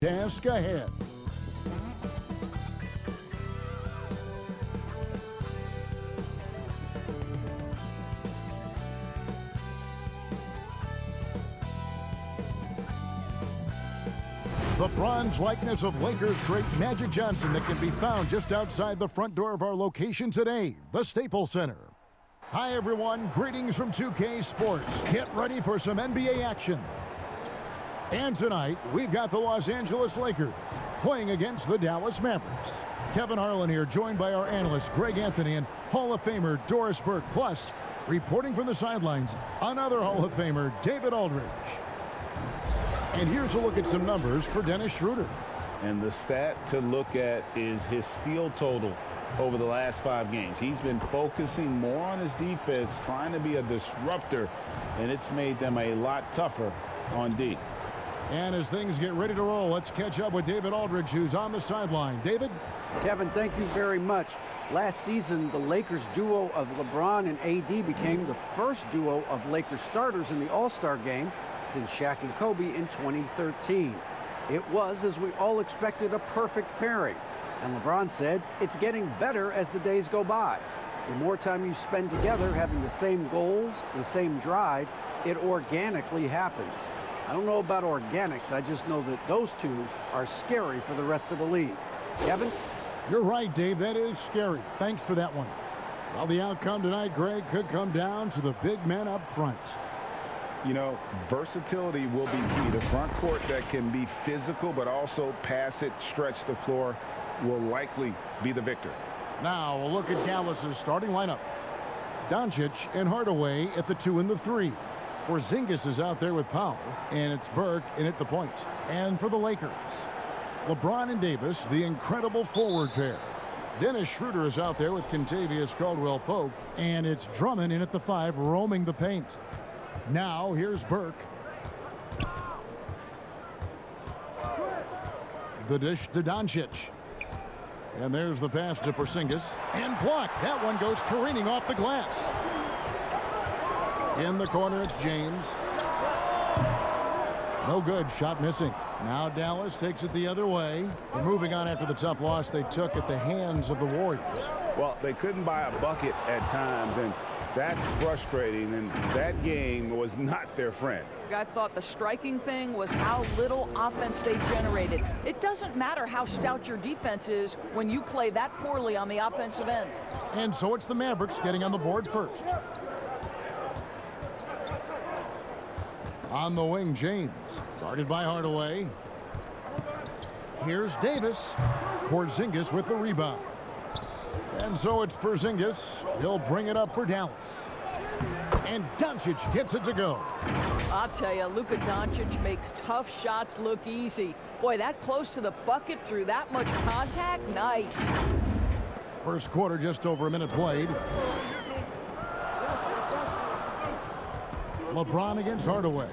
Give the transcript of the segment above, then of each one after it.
Task ahead. The bronze likeness of Lakers great Magic Johnson that can be found just outside the front door of our location today, the Staples Center. Hi everyone, greetings from 2K Sports. Get ready for some NBA action. And tonight, we've got the Los Angeles Lakers playing against the Dallas Mavericks. Kevin Harlan here, joined by our analyst Greg Anthony and Hall of Famer Doris Burke. Plus, reporting from the sidelines, another Hall of Famer, David Aldridge. And here's a look at some numbers for Dennis Schroeder. And the stat to look at is his steal total over the last 5 games. He's been focusing more on his defense, trying to be a disruptor, and it's made them a lot tougher on D. And as things get ready to roll, let's catch up with David Aldridge, who's on the sideline. David? Kevin, thank you very much. Last season, the Lakers duo of LeBron and AD became the first duo of Lakers starters in the All-Star game since Shaq and Kobe in 2013. It was, as we all expected, a perfect pairing. And LeBron said, it's getting better as the days go by. The more time you spend together having the same goals, the same drive, it organically happens. I don't know about organics, I just know that those two are scary for the rest of the league. Kevin? You're right, Dave, that is scary. Thanks for that one. Well, the outcome tonight, Greg, could come down to the big men up front. You know, versatility will be key. The front court that can be physical but also pass it, stretch the floor, will likely be the victor. Now we'll look at Dallas's starting lineup. Doncic and Hardaway at the 2 and the 3. Porzingis is out there with Powell, and it's Burke in at the point. And for the Lakers, LeBron and Davis, the incredible forward pair. Dennis Schroeder is out there with Kentavious Caldwell-Pope, and it's Drummond in at the 5, roaming the paint. Now here's Burke. The dish to Doncic. And there's the pass to Porzingis. And blocked. That one goes careening off the glass. In the corner, it's James. No good. Shot missing. Now Dallas takes it the other way. They're moving on after the tough loss they took at the hands of the Warriors. Well, they couldn't buy a bucket at times, and that's frustrating, and that game was not their friend. I thought the striking thing was how little offense they generated. It doesn't matter how stout your defense is when you play that poorly on the offensive end. And so it's the Mavericks getting on the board first. On the wing, James, guarded by Hardaway. Here's Davis. Porzingis with the rebound. And so it's Porzingis. He'll bring it up for Dallas. And Doncic gets it to go. I'll tell you, Luka Doncic makes tough shots look easy. Boy, that close to the bucket through that much contact, nice. First quarter, just over a minute played. LeBron against Hardaway.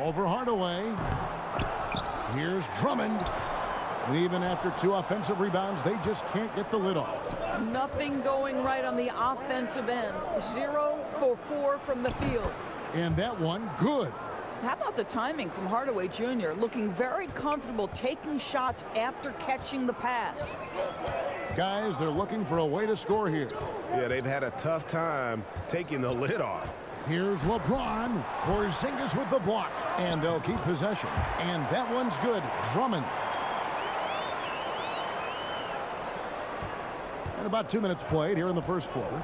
Over Hardaway. Here's Drummond. And even after 2 offensive rebounds, they just can't get the lid off. Nothing going right on the offensive end. 0 for 4 from the field. And that one, good. How about the timing from Hardaway Jr., looking very comfortable taking shots after catching the pass. Guys, they're looking for a way to score here. Yeah, they've had a tough time taking the lid off. Here's LeBron. Porzingis with the block. And they'll keep possession. And that one's good. Drummond. And about 2 minutes played here in the first quarter.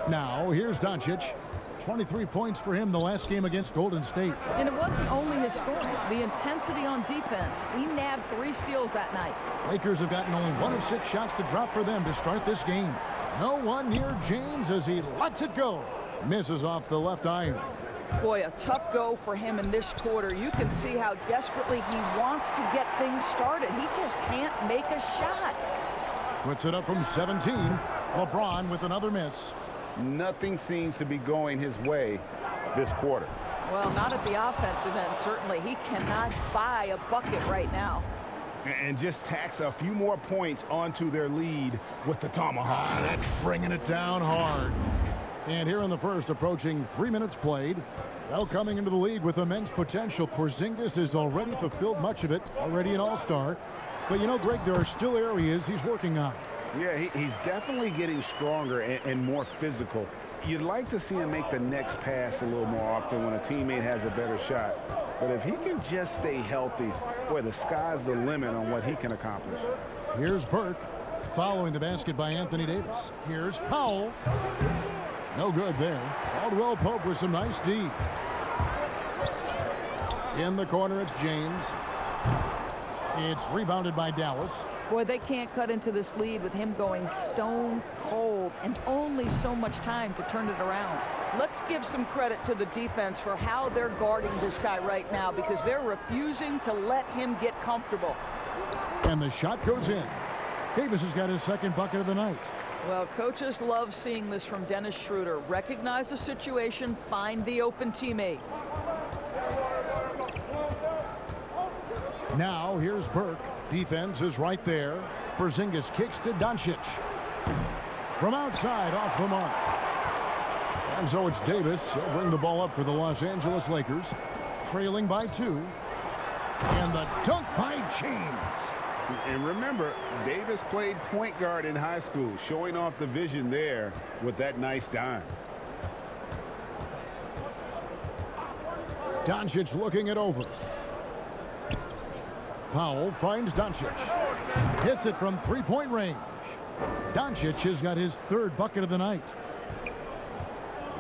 Now, here's Doncic. 23 points for him the last game against Golden State. And it wasn't only his scoring, the intensity on defense. He nabbed 3 steals that night. Lakers have gotten only 1 of 6 shots to drop for them to start this game. No one near James as he lets it go. Misses off the left iron. Boy, a tough go for him in this quarter. You can see how desperately he wants to get things started. He just can't make a shot. Puts it up from 17. LeBron with another miss. Nothing seems to be going his way this quarter. Well, not at the offensive end, certainly. He cannot buy a bucket right now. And just tacks a few more points onto their lead with the tomahawk. That's bringing it down hard. And here in the first, approaching 3 minutes played, Well, coming into the league with immense potential, Porzingis has already fulfilled much of it, already an all-star. But you know, Greg, there are still areas he's working on. Yeah, he's definitely getting stronger and more physical. You'd like to see him make the next pass a little more often when a teammate has a better shot. But if he can just stay healthy, boy, the sky's the limit on what he can accomplish. Here's Burke, following the basket by Anthony Davis. Here's Powell. No good there. Caldwell Pope with some nice D. In the corner, it's James. It's rebounded by Dallas. Boy, they can't cut into this lead with him going stone cold and only so much time to turn it around. Let's give some credit to the defense for how they're guarding this guy right now, because they're refusing to let him get comfortable. And the shot goes in. Davis has got his second bucket of the night. Well, coaches love seeing this from Dennis Schroeder. Recognize the situation, find the open teammate. Now here's Burke. Defense is right there. Porzingis kicks to Doncic. From outside, off the mark. And so it's Davis. He'll bring the ball up for the Los Angeles Lakers. Trailing by 2. And the dunk by James. And remember, Davis played point guard in high school, showing off the vision there with that nice dime. Doncic looking it over. Powell finds Doncic. Hits it from three-point range. Doncic has got his third bucket of the night.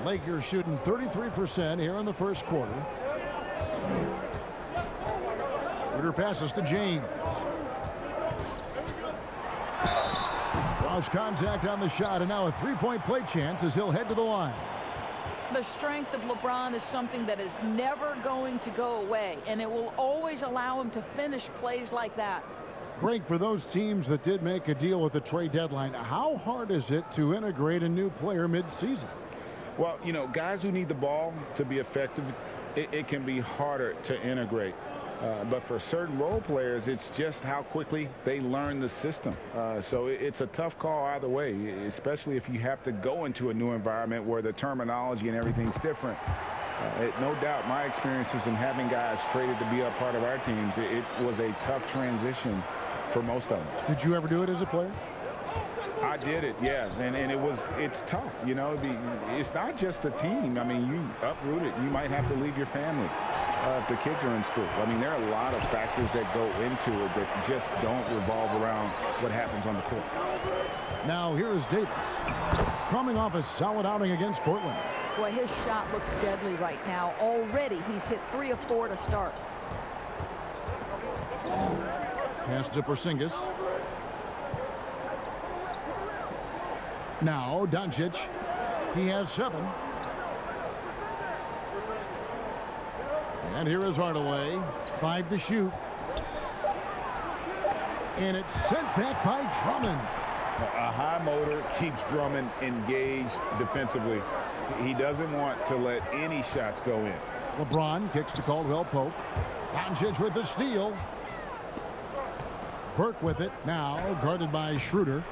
Lakers shooting 33% here in the first quarter. Schroeder passes to James. Draws contact on the shot, and now a three-point play chance as he'll head to the line. The strength of LeBron is something that is never going to go away, and it will always allow him to finish plays like that. Greg, for those teams that did make a deal with the trade deadline, how hard is it to integrate a new player mid-season? Well, you know, guys who need the ball to be effective, it can be harder to integrate. But for certain role players, it's just how quickly they learn the system. So it's a tough call either way, especially if you have to go into a new environment where the terminology and everything's different. No doubt my experiences in having guys traded to be a part of our teams, it was a tough transition for most of them. Did you ever do it as a player? I did it, yeah, and it's tough, you know. It's not just the team. I mean, you uproot it. You might have to leave your family if the kids are in school. I mean, there are a lot of factors that go into it that just don't revolve around what happens on the court. Now here is Davis, coming off a solid outing against Portland. Boy, his shot looks deadly right now. Already he's hit 3 of 4 to start. Pass to Porzingis. Now Doncic. He has 7. And here is Hardaway. 5 to shoot. And it's sent back by Drummond. A high motor keeps Drummond engaged defensively. He doesn't want to let any shots go in. LeBron kicks to Caldwell Pope. Doncic with the steal. Burke with it. Now guarded by Schroeder.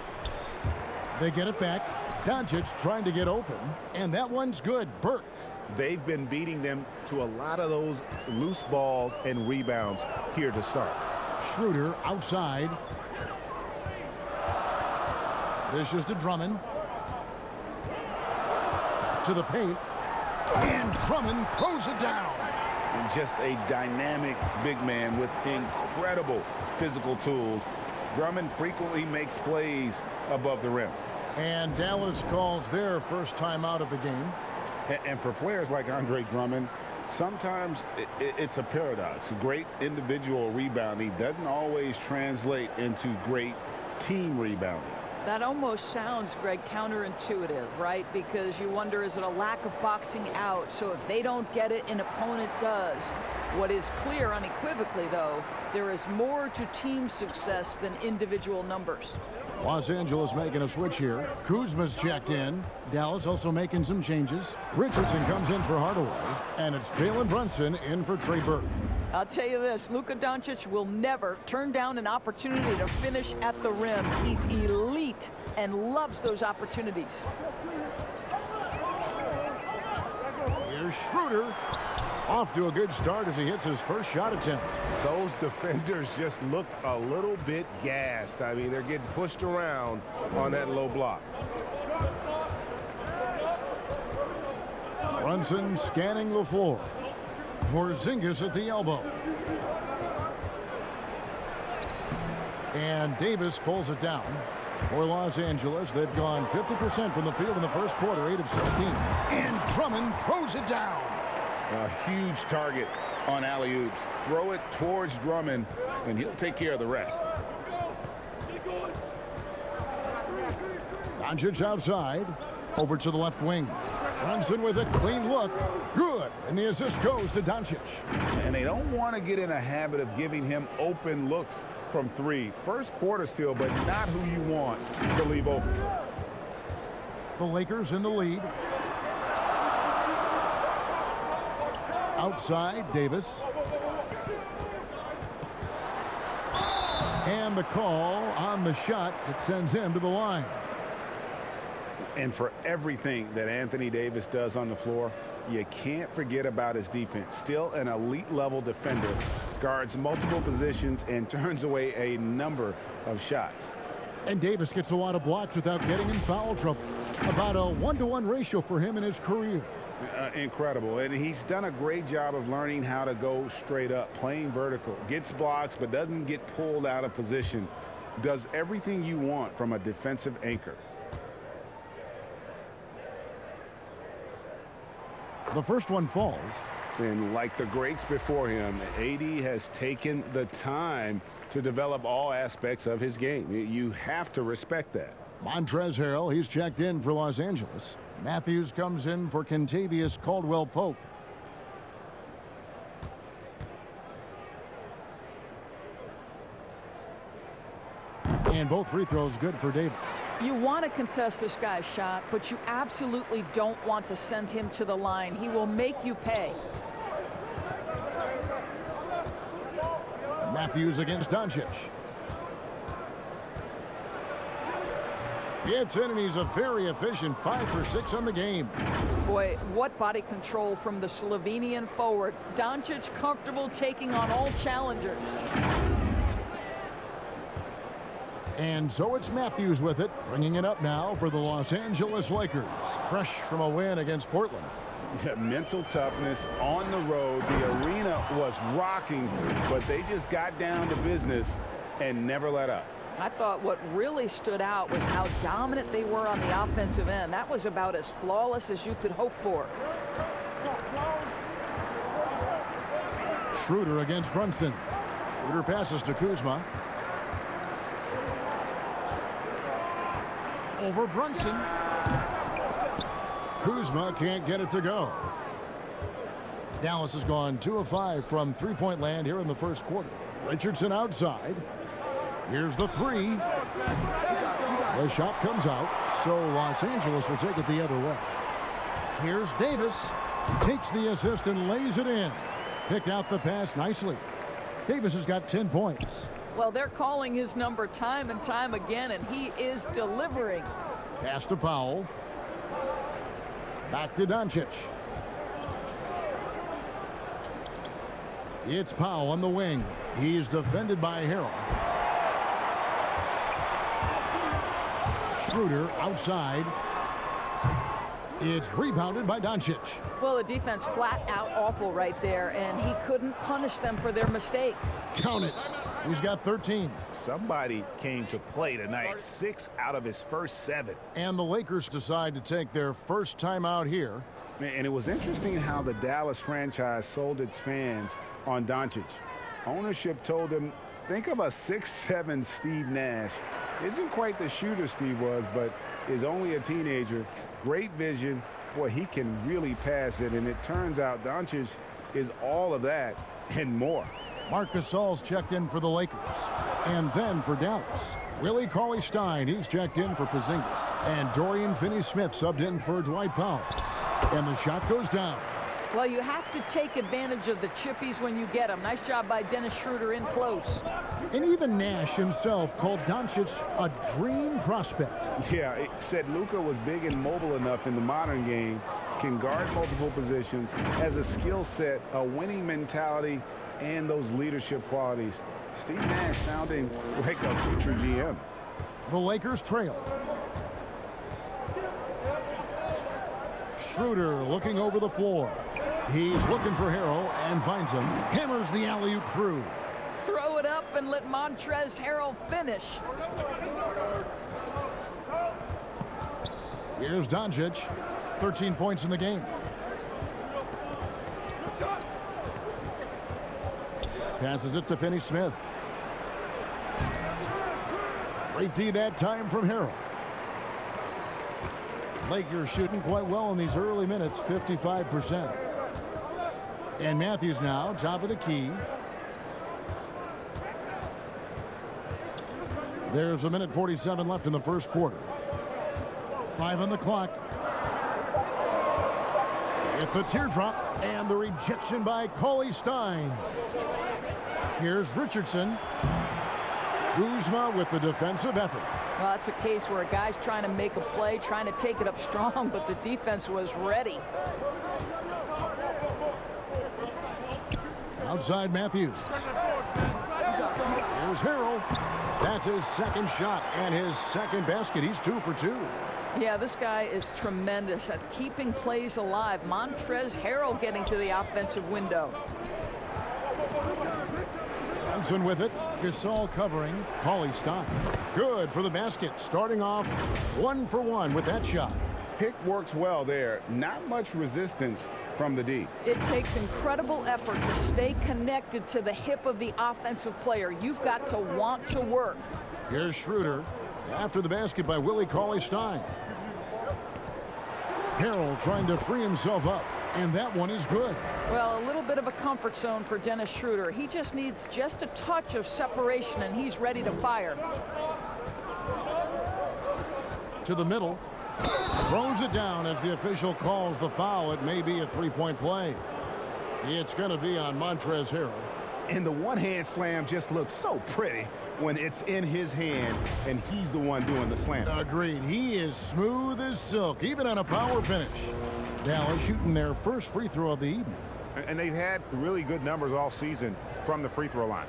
They get it back. Doncic trying to get open. And that one's good. Burke. They've been beating them to a lot of those loose balls and rebounds here to start. Schroeder outside. This is to Drummond. To the paint. And Drummond throws it down. And just a dynamic big man with incredible physical tools. Drummond frequently makes plays above the rim. And Dallas calls their first time out of the game. And for players like Andre Drummond, sometimes it's a paradox. Great individual rebounding doesn't always translate into great team rebounding. That almost sounds, Greg, counterintuitive, right? Because you wonder, is it a lack of boxing out? So if they don't get it, an opponent does. What is clear unequivocally, though, there is more to team success than individual numbers. Los Angeles making a switch here. Kuzma's checked in. Dallas also making some changes. Richardson comes in for Hardaway. And it's Jalen Brunson in for Trey Burke. I'll tell you this, Luka Doncic will never turn down an opportunity to finish at the rim. He's elite and loves those opportunities. Here's Schroeder. Off to a good start as he hits his first shot attempt. Those defenders just look a little bit gassed. I mean, they're getting pushed around on that low block. Brunson scanning the floor. Porzingis at the elbow. And Davis pulls it down. For Los Angeles, they've gone 50% from the field in the first quarter, 8 of 16. And Drummond throws it down. A huge target on alley-oops. Throw it towards Drummond, and he'll take care of the rest. Doncic outside. Over to the left wing. Brunson with a clean look. Good. And the assist goes to Doncic. And they don't want to get in a habit of giving him open looks from three. First quarter still, but not who you want to leave open. The Lakers in the lead. Outside, Davis. And the call on the shot that sends him to the line. And for everything that Anthony Davis does on the floor, you can't forget about his defense. Still an elite level defender, guards multiple positions and turns away a number of shots. And Davis gets a lot of blocks without getting in foul trouble. About a 1-to-1 ratio for him in his career. Incredible. And he's done a great job of learning how to go straight up, playing vertical. Gets blocks but doesn't get pulled out of position. Does everything you want from a defensive anchor. The first one falls. And like the greats before him, AD has taken the time to develop all aspects of his game. You have to respect that. Montrezl Harrell, he's checked in for Los Angeles. Matthews comes in for Kentavious Caldwell-Pope. And both free throws good for Davis. You want to contest this guy's shot, but you absolutely don't want to send him to the line. He will make you pay. Matthews against Doncic. It's in, and he's a very efficient 5 for 6 on the game. Boy, what body control from the Slovenian forward. Doncic comfortable taking on all challengers. And so it's Matthews with it, bringing it up now for the Los Angeles Lakers. Fresh from a win against Portland. Yeah, mental toughness on the road. The arena was rocking, but they just got down to business and never let up. I thought what really stood out was how dominant they were on the offensive end. That was about as flawless as you could hope for. Schroeder against Brunson. Schroeder passes to Kuzma. Over Brunson. Kuzma can't get it to go. Dallas has gone 2 of 5 from three-point land here in the first quarter. Richardson outside. Here's the three. The shot comes out, so Los Angeles will take it the other way. Here's Davis. Takes the assist and lays it in. Picked out the pass nicely. Davis has got 10 points. Well, they're calling his number time and time again, and he is delivering. Pass to Powell. Back to Doncic. It's Powell on the wing. He's defended by Harrell. Schroeder outside. It's rebounded by Doncic. Well, the defense flat out awful right there, and he couldn't punish them for their mistake. Count it. He's got 13. Somebody came to play tonight. 6 out of his first 7. And the Lakers decide to take their first time out here. And it was interesting how the Dallas franchise sold its fans on Doncic. Ownership told them, think of a 6'7" Steve Nash. Isn't quite the shooter Steve was, but is only a teenager. Great vision. Boy, he can really pass it. And it turns out Doncic is all of that and more. Marc Gasol's checked in for the Lakers. And then for Dallas, Willie Cauley-Stein, he's checked in for Porzingis. And Dorian Finney-Smith subbed in for Dwight Powell. And the shot goes down. Well, you have to take advantage of the chippies when you get them. Nice job by Dennis Schroeder in close. And even Nash himself called Doncic a dream prospect. Yeah, it said Luka was big and mobile enough in the modern game can guard multiple positions, has a skill set, a winning mentality, and those leadership qualities. Steve Nash sounding like a future GM. The Lakers trail. Schroeder looking over the floor. He's looking for Harrell and finds him. Hammers the alley-oop through. Throw it up and let Montrezl Harrell finish. Here's Doncic. 13 points in the game. Passes it to Finney-Smith. Great D that time from Harrell. Lakers shooting quite well in these early minutes, 55%. And Matthews now, top of the key. There's a minute 47 left in the first quarter. 5 on the clock. At the teardrop and the rejection by Cauley Stein. Here's Richardson. Kuzma with the defensive effort. Well, that's a case where a guy's trying to make a play, trying to take it up strong, but the defense was ready. Outside Matthews. Here's Harrell. That's his second shot and his second basket. He's 2 for 2. Yeah, this guy is tremendous at keeping plays alive. Montrezl Harrell getting to the offensive window. Johnson with it. Gasol covering. Cauley Stein. Good for the basket. Starting off 1 for 1 with that shot. Pick works well there. Not much resistance from the D. It takes incredible effort to stay connected to the hip of the offensive player. You've got to want to work. Here's Schroeder. After the basket by Willie Cauley Stein. Harrell trying to free himself up. And that one is good. Well, a little bit of a comfort zone for Dennis Schroeder. He just needs just a touch of separation, and he's ready to fire. To the middle. Throws it down as the official calls the foul. It may be a three-point play. It's going to be on Montrezl Harrell. And the one-hand slam just looks so pretty when it's in his hand and he's the one doing the slam. Agreed. He is smooth as silk, even on a power finish. Dallas shooting their first free throw of the evening. And they've had really good numbers all season from the free throw line.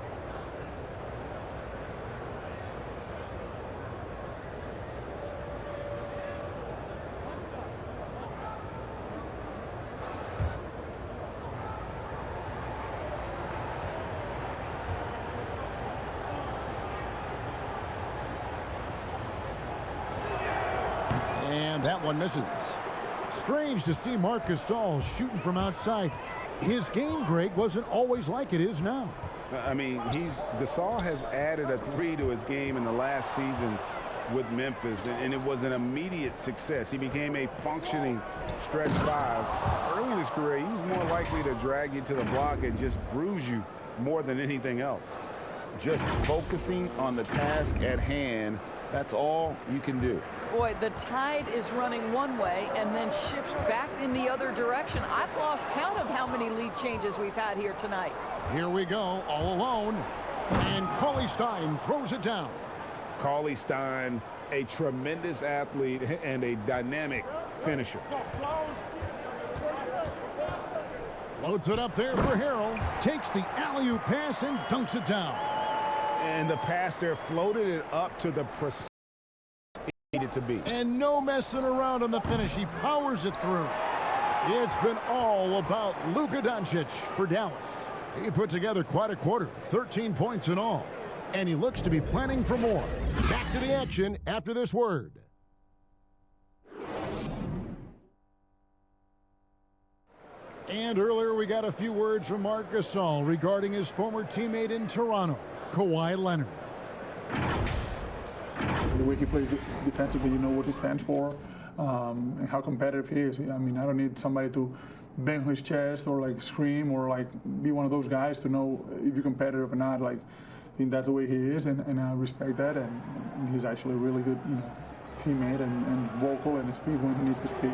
And that one misses. Strange to see Marc Gasol shooting from outside. His game, Greg, wasn't always like it is now. I mean, Gasol has added a 3 to his game in the last seasons with Memphis, and it was an immediate success. He became a functioning stretch 5. Early in his career, he was more likely to drag you to the block and just bruise you more than anything else. Just focusing on the task at hand, that's all you can do. Boy, the tide is running one way and then shifts back in the other direction. I've lost count of how many lead changes we've had here tonight. Here we go, all alone. And Cauley Stein throws it down. Cauley Stein, a tremendous athlete and a dynamic finisher. Loads it up there for Harrell. Takes the alley-oop pass and dunks it down. And the pass there floated it up to the precise it needed to be. And no messing around on the finish. He powers it through. It's been all about Luka Doncic for Dallas. He put together quite a quarter, 13 points in all. And he looks to be planning for more. Back to the action after this word. And earlier we got a few words from Marc Gasol regarding his former teammate in Toronto, Kawhi Leonard. The way he plays defensively, you know what he stands for, and how competitive he is. I mean, I don't need somebody to bang his chest or like scream or like be one of those guys to know if you're competitive or not. Like, I think that's the way he is, and I respect that. And he's actually a really good, teammate and vocal and speaks when he needs to speak.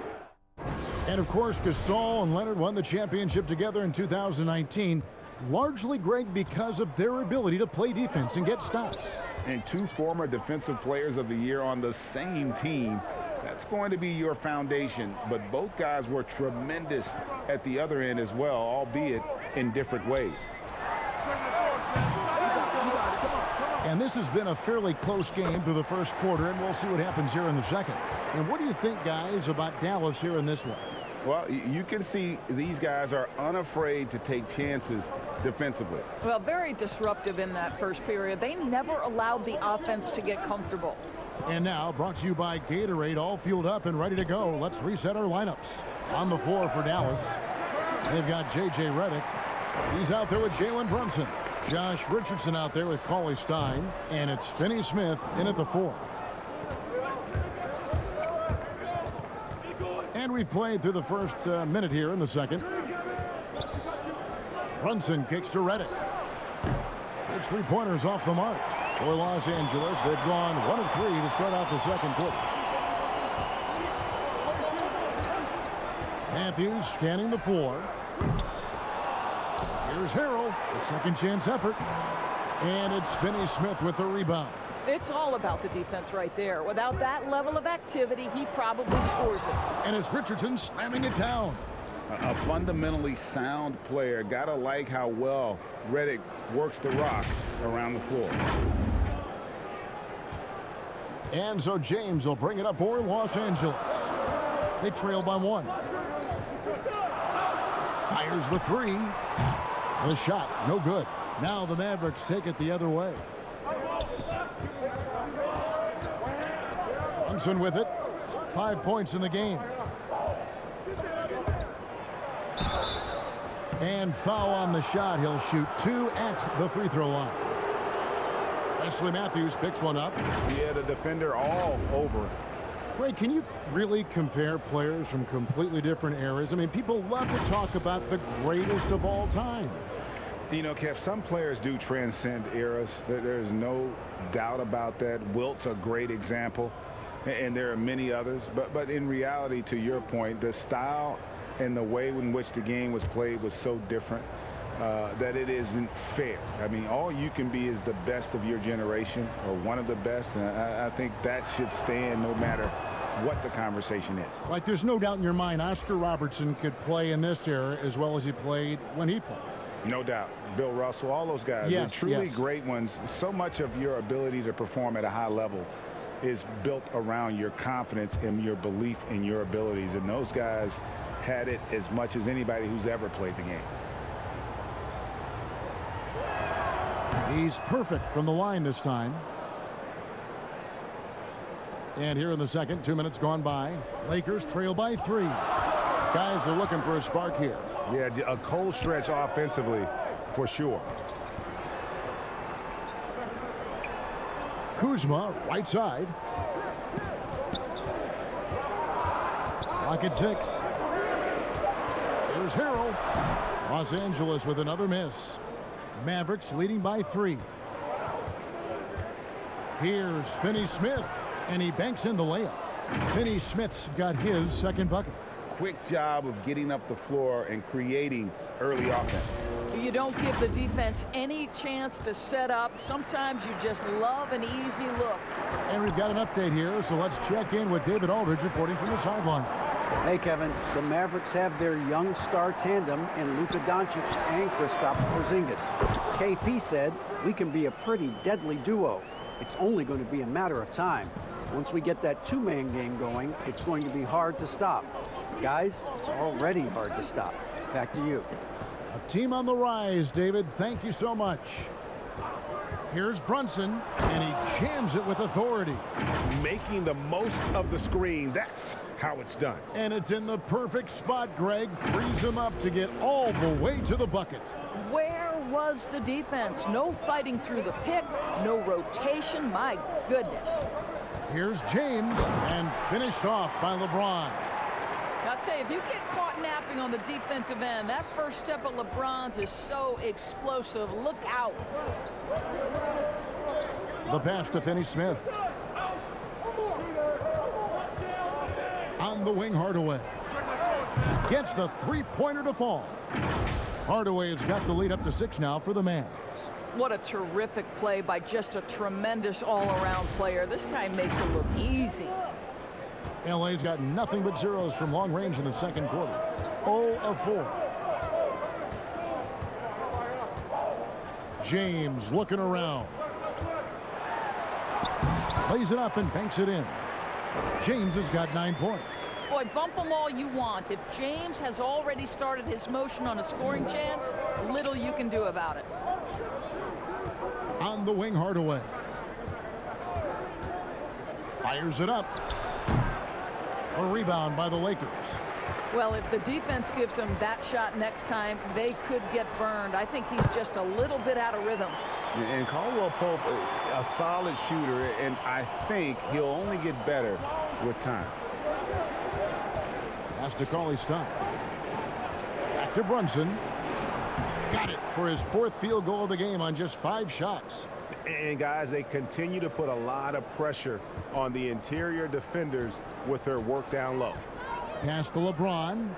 And of course, Gasol and Leonard won the championship together in 2019, largely, Greg, because of their ability to play defense and get stops. And 2 former defensive players of the year on the same team. That's going to be your foundation, but both guys were tremendous at the other end as well, albeit in different ways. And this has been a fairly close game through the first quarter, and we'll see what happens here in the second. And what do you think, guys, about Dallas here in this one? Well, you can see these guys are unafraid to take chances defensively. Well, very disruptive in that first period. They never allowed the offense to get comfortable. And now, brought to you by Gatorade, all fueled up and ready to go. Let's reset our lineups. On the floor for Dallas, they've got J.J. Redick. He's out there with Jalen Brunson. Josh Richardson out there with Cauley Stein. And it's Finney Smith in at the 4. And we've played through the first minute here in the second. Brunson kicks to Redick. His three-pointers off the mark. For Los Angeles, they've gone 1 of 3 to start out the second quarter. Matthews scanning the floor. Here's Harrell, a second chance effort. And it's Finney Smith with the rebound. It's all about the defense right there. Without that level of activity, he probably scores it. And it's Richardson slamming it down. A fundamentally sound player. Gotta like how well Redick works the rock around the floor. And so James will bring it up for Los Angeles. They trail by 1. Fires the 3. The shot, no good. Now the Mavericks take it the other way. Brunson with it. 5 points in the game. And foul on the shot. He'll shoot 2 at the free throw line. Wesley Matthews picks one up. He had a defender all over. Greg, can you really compare players from completely different eras? I mean, people love to talk about the greatest of all time. You know, Kev, some players do transcend eras. There's no doubt about that. Wilt's a great example, and there are many others. But in reality, to your point, the style and the way in which the game was played was so different that it isn't fair. I mean, all you can be is the best of your generation or one of the best, and I think that should stand no matter what the conversation is. Like, there's no doubt in your mind Oscar Robertson could play in this era as well as he played when he played. No doubt. Bill Russell, all those guys, yes, they're truly yes. great ones. So much of your ability to perform at a high level is built around your confidence and your belief in your abilities, and those guys had it as much as anybody who's ever played the game. He's perfect from the line this time. And here in the second, 2 minutes gone by. Lakers trail by 3. Guys are looking for a spark here. Yeah, a cold stretch offensively for sure. Kuzma, right side. Clock at 6. Here's Harrell. Los Angeles with another miss. Mavericks leading by 3. Here's Finney Smith, and he banks in the layup. Finney Smith's got his second bucket. Quick job of getting up the floor and creating early offense. You don't give the defense any chance to set up. Sometimes you just love an easy look. And we've got an update here, so let's check in with David Aldridge reporting from the sideline. Hey, Kevin, the Mavericks have their young star tandem in Luka Doncic and Kristaps Porzingis. KP said, "We can be a pretty deadly duo. It's only going to be a matter of time. Once we get that two-man game going, it's going to be hard to stop." Guys, it's already hard to stop. Back to you. A team on the rise, David. Thank you so much. Here's Brunson, and he jams it with authority. Making the most of the screen. That's how it's done. And it's in the perfect spot, Greg. Frees him up to get all the way to the bucket. Where was the defense? No fighting through the pick, no rotation. My goodness. Here's James, and finished off by LeBron. I'll tell you, if you get caught napping on the defensive end, that first step of LeBron's is so explosive. Look out. The pass to Finney Smith. On the wing, Hardaway. Gets the three-pointer to fall. Hardaway has got the lead up to 6 now for the Mavs. What a terrific play by just a tremendous all-around player. This guy makes it look easy. LA's got nothing but zeros from long range in the second quarter. 0 of 4. James looking around. Lays it up and banks it in. James has got 9 points. Boy, bump them all you want. If James has already started his motion on a scoring chance, little you can do about it. On the wing, Hardaway. Fires it up. A rebound by the Lakers. Well, if the defense gives him that shot next time, they could get burned. I think he's just a little bit out of rhythm. And Caldwell Pope, a solid shooter, and I think he'll only get better with time. Has to call his stop. Back to Brunson. Got it for his 4th field goal of the game on just 5 shots. And guys, they continue to put a lot of pressure on the interior defenders with their work down low. Pass to LeBron.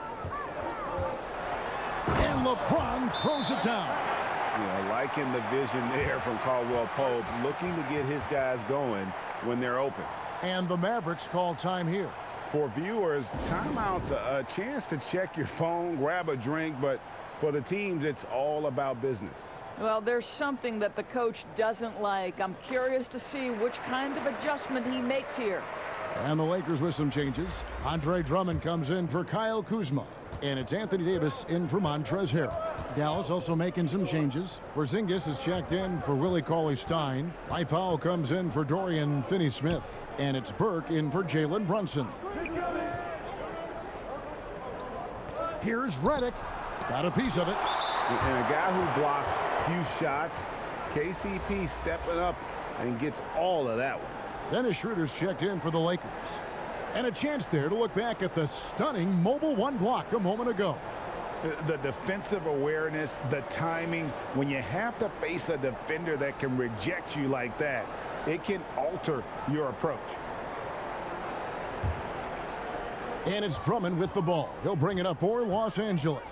And LeBron throws it down. Yeah, liking the vision there from Caldwell Pope, looking to get his guys going when they're open. And the Mavericks call time here. For viewers, timeout's a chance to check your phone, grab a drink, but for the teams, it's all about business. Well, there's something that the coach doesn't like. I'm curious to see which kind of adjustment he makes here. And the Lakers with some changes. Andre Drummond comes in for Kyle Kuzma. And it's Anthony Davis in for Montrezl Harrell. Dallas also making some changes. Porzingis is checked in for Willie Cauley-Stein. Mike Powell comes in for Dorian Finney-Smith. And it's Burke in for Jalen Brunson. Here's Redick. Got a piece of it. And a guy who blocks few shots. KCP stepping up and gets all of that one. Dennis Schroeder's checked in for the Lakers. And a chance there to look back at the stunning Mobile 1 block a moment ago. The defensive awareness, the timing, when you have to face a defender that can reject you like that, it can alter your approach. And it's Drummond with the ball. He'll bring it up for Los Angeles.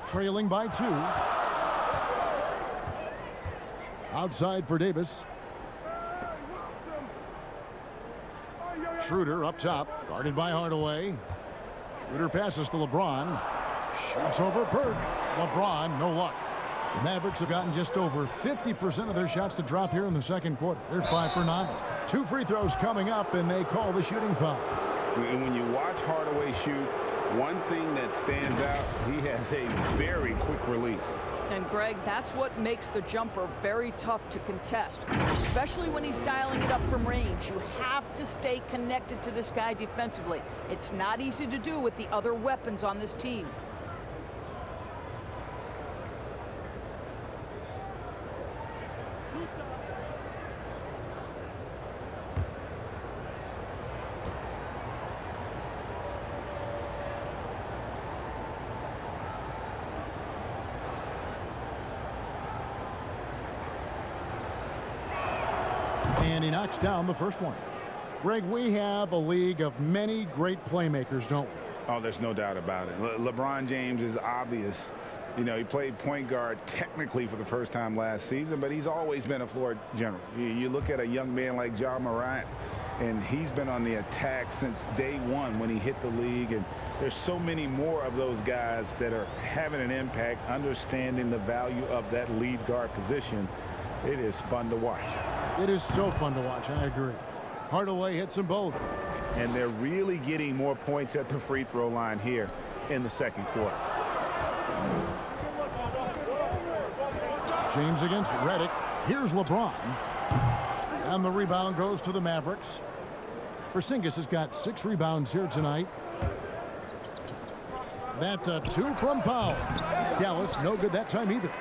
Trailing by 2. Outside for Davis. Schroeder up top, guarded by Hardaway. Schroeder passes to LeBron. Shoots over Burke. LeBron, no luck. The Mavericks have gotten just over 50% of their shots to drop here in the second quarter. They're 5 for 9. 2 free throws coming up, and they call the shooting foul. And when you watch Hardaway shoot, one thing that stands out, he has a very quick release. And Greg, that's what makes the jumper very tough to contest, especially when he's dialing it up from range. You have to stay connected to this guy defensively. It's not easy to do with the other weapons on this team. And he knocks down the first one. Greg, we have a league of many great playmakers, don't we? Oh, there's no doubt about it. LeBron James is obvious. You know, he played point guard technically for the first time last season, but he's always been a floor general. You look at a young man like Ja Morant, and he's been on the attack since day one when he hit the league. And there's so many more of those guys that are having an impact, understanding the value of that lead guard position. It is fun to watch. It is so fun to watch. I agree. Hardaway hits them both. And they're really getting more points at the free throw line here in the second quarter. James against Redick. Here's LeBron. And the rebound goes to the Mavericks. Porzingis has got 6 rebounds here tonight. That's a 2 from Powell. Dallas, no good that time either.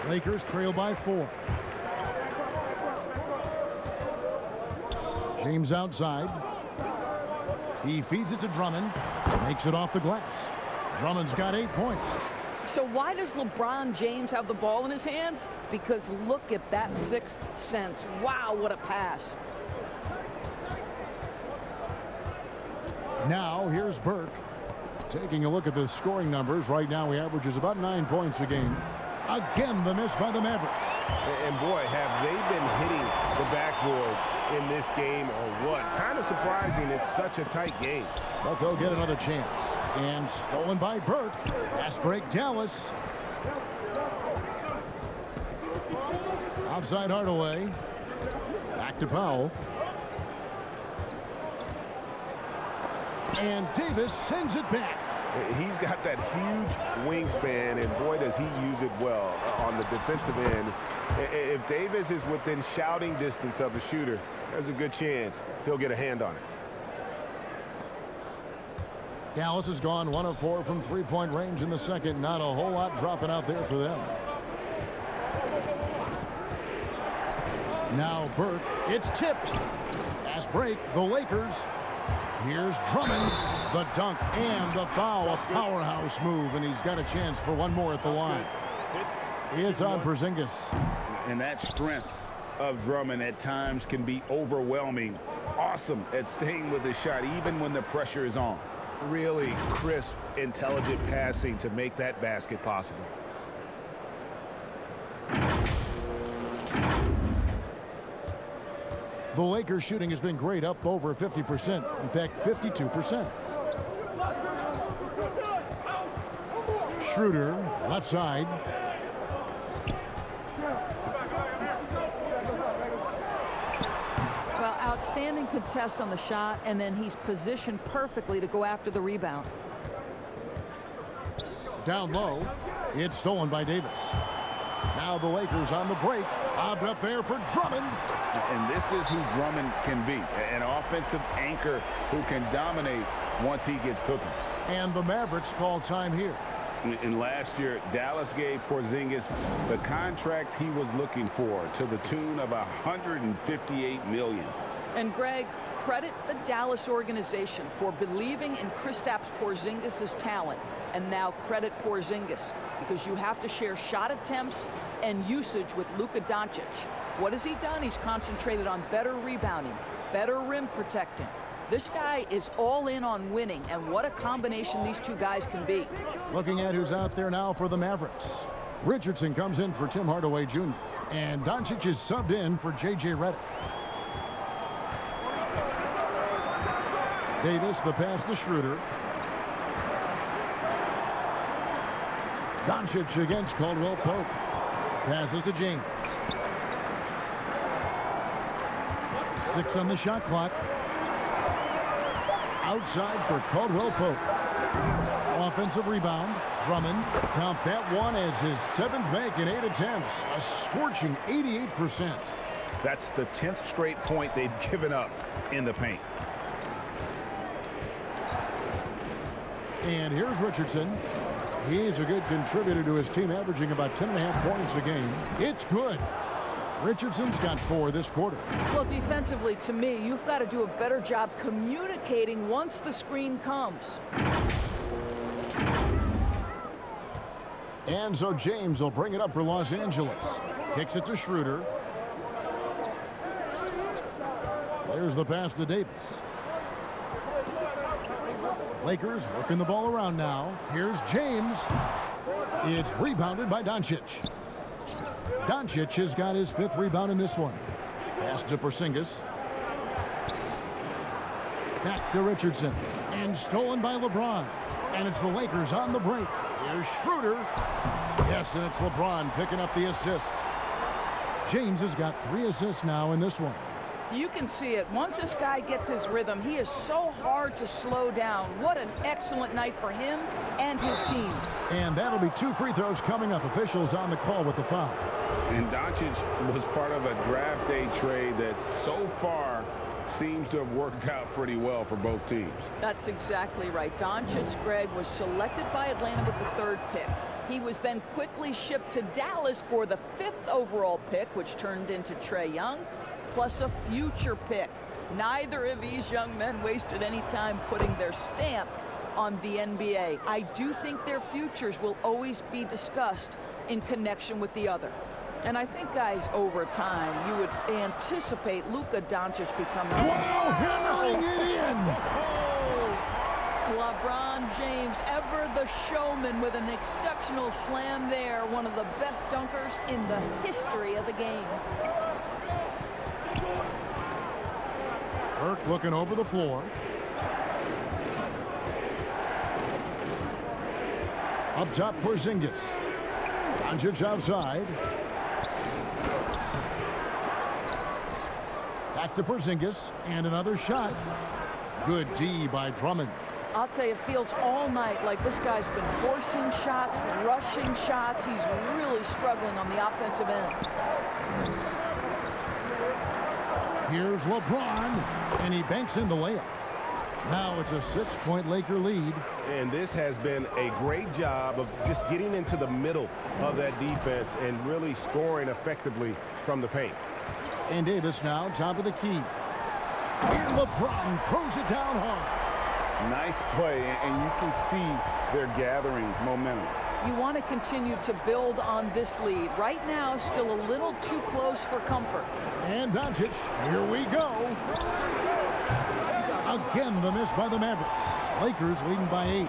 Lakers trail by 4. James outside. He feeds it to Drummond. Makes it off the glass. Drummond's got 8 points. So why does LeBron James have the ball in his hands? Because look at that sixth sense. Wow, what a pass. Now here's Burke. Taking a look at the scoring numbers. Right now he averages about 9 points a game. Again, the miss by the Mavericks. And boy, have they been hitting the backboard in this game or what? Kind of surprising. It's such a tight game. But they'll get another chance. And stolen by Burke. Fast break, Dallas. Outside Hardaway. Back to Powell. And Davis sends it back. He's got that huge wingspan, and boy, does he use it well on the defensive end. If Davis is within shouting distance of the shooter, there's a good chance he'll get a hand on it. Dallas has gone 1 of 4 from three-point range in the second. Not a whole lot dropping out there for them. Now Burke. It's tipped. Fast break. The Lakers. Here's Drummond. The dunk and the foul. A powerhouse move, and he's got a chance for one more at the line. It's on Porzingis. And that strength of Drummond at times can be overwhelming. Awesome at staying with his shot, even when the pressure is on. Really crisp, intelligent passing to make that basket possible. The Lakers shooting has been great, up over 50%. In fact, 52%. Schroeder, left side. Well, outstanding contest on the shot, and then he's positioned perfectly to go after the rebound. Down low. It's stolen by Davis. Now the Lakers on the break. Lobbed up there for Drummond. And this is who Drummond can be, an offensive anchor who can dominate once he gets cooking. And the Mavericks call time here. In last year, Dallas gave Porzingis the contract he was looking for to the tune of $158 million. And Greg, credit the Dallas organization for believing in Kristaps Porzingis' talent. And now credit Porzingis, because you have to share shot attempts and usage with Luka Doncic. What has he done? He's concentrated on better rebounding, better rim protecting. This guy is all in on winning, and what a combination these two guys can be. Looking at who's out there now for the Mavericks. Richardson comes in for Tim Hardaway Jr. And Doncic is subbed in for J.J. Redick. Davis, the pass to Schroeder. Doncic against Caldwell Pope. Passes to James. 6 on the shot clock. Outside for Caldwell Pope. Offensive rebound. Drummond. Count that one as his 7th make in 8 attempts. A scorching 88%. That's the 10th straight point they've given up in the paint. And here's Richardson. He's a good contributor to his team, averaging about 10.5 points a game. It's good. Richardson's got 4 this quarter. Well, defensively, to me, you've got to do a better job communicating once the screen comes. And so James will bring it up for Los Angeles. Kicks it to Schroeder. There's the pass to Davis. Lakers working the ball around now. Here's James. It's rebounded by Doncic. Doncic has got his 5th rebound in this one. Pass to Porzingis. Back to Richardson. And stolen by LeBron. And it's the Lakers on the break. Here's Schroeder. Yes, and it's LeBron picking up the assist. James has got 3 assists now in this one. You can see it. Once this guy gets his rhythm, he is so hard to slow down. What an excellent night for him and his team. And that'll be 2 free throws coming up. Officials on the call with the foul. And Doncic was part of a draft day trade that so far seems to have worked out pretty well for both teams. That's exactly right. Doncic, Greg, was selected by Atlanta with the 3rd pick. He was then quickly shipped to Dallas for the 5th overall pick, which turned into Trae Young, plus a future pick. Neither of these young men wasted any time putting their stamp on the NBA. I do think their futures will always be discussed in connection with the other. And I think, guys, over time, you would anticipate Luka Doncic becoming... Wow, hammering it in! LeBron James, ever the showman, with an exceptional slam there. One of the best dunkers in the history of the game. Burke looking over the floor. Up top, Porzingis. Doncic outside. Back to Porzingis, and another shot. Good D by Drummond. I'll tell you, it feels all night like this guy's been forcing shots, rushing shots. He's really struggling on the offensive end. Here's LeBron, and he banks in the layup. Now it's a 6-point Laker lead. And this has been a great job of just getting into the middle of that defense and really scoring effectively from the paint. And Davis now top of the key. Here LeBron throws it down hard. Nice play, and you can see they're gathering momentum. You want to continue to build on this lead. Right now, still a little too close for comfort. And Doncic, here we go. Again, the miss by the Mavericks. Lakers leading by 8.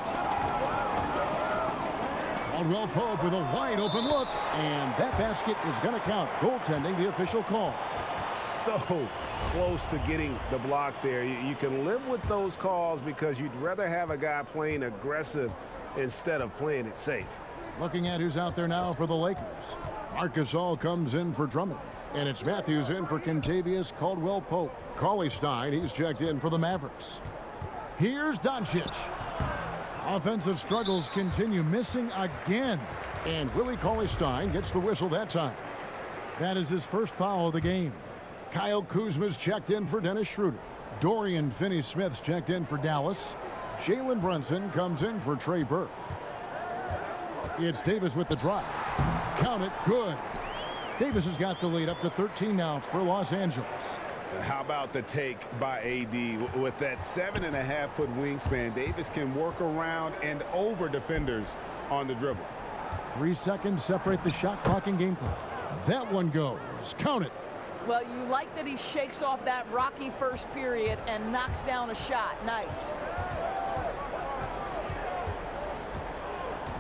Caldwell Pope with a wide open look, and that basket is going to count. Goaltending, the official call. So close to getting the block there. You can live with those calls because you'd rather have a guy playing aggressive instead of playing it safe. Looking at who's out there now for the Lakers. Marc Gasol comes in for Drummond. And it's Matthews in for Kentavious Caldwell-Pope. Cauley-Stein, he's checked in for the Mavericks. Here's Doncic. Offensive struggles continue, missing again. And Willie Cauley-Stein gets the whistle that time. That is his first foul of the game. Kyle Kuzma's checked in for Dennis Schroeder. Dorian Finney-Smith's checked in for Dallas. Jalen Brunson comes in for Trey Burke. It's Davis with the drive. Count it, good. Davis has got the lead up to 13 now for Los Angeles. How about the take by AD? With that 7.5-foot wingspan, Davis can work around and over defenders on the dribble. 3 seconds separate the shot clock and game clock. That one goes. Count it. Well, you like that he shakes off that rocky first period and knocks down a shot. Nice.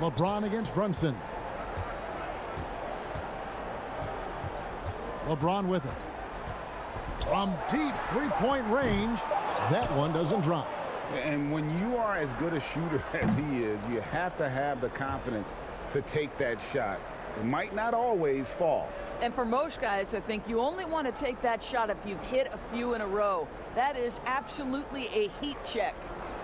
LeBron against Brunson. LeBron with it. From deep three-point range, that one doesn't drop. And when you are as good a shooter as he is, you have to have the confidence to take that shot. It might not always fall. And for most guys, I think you only want to take that shot if you've hit a few in a row. That is absolutely a heat check.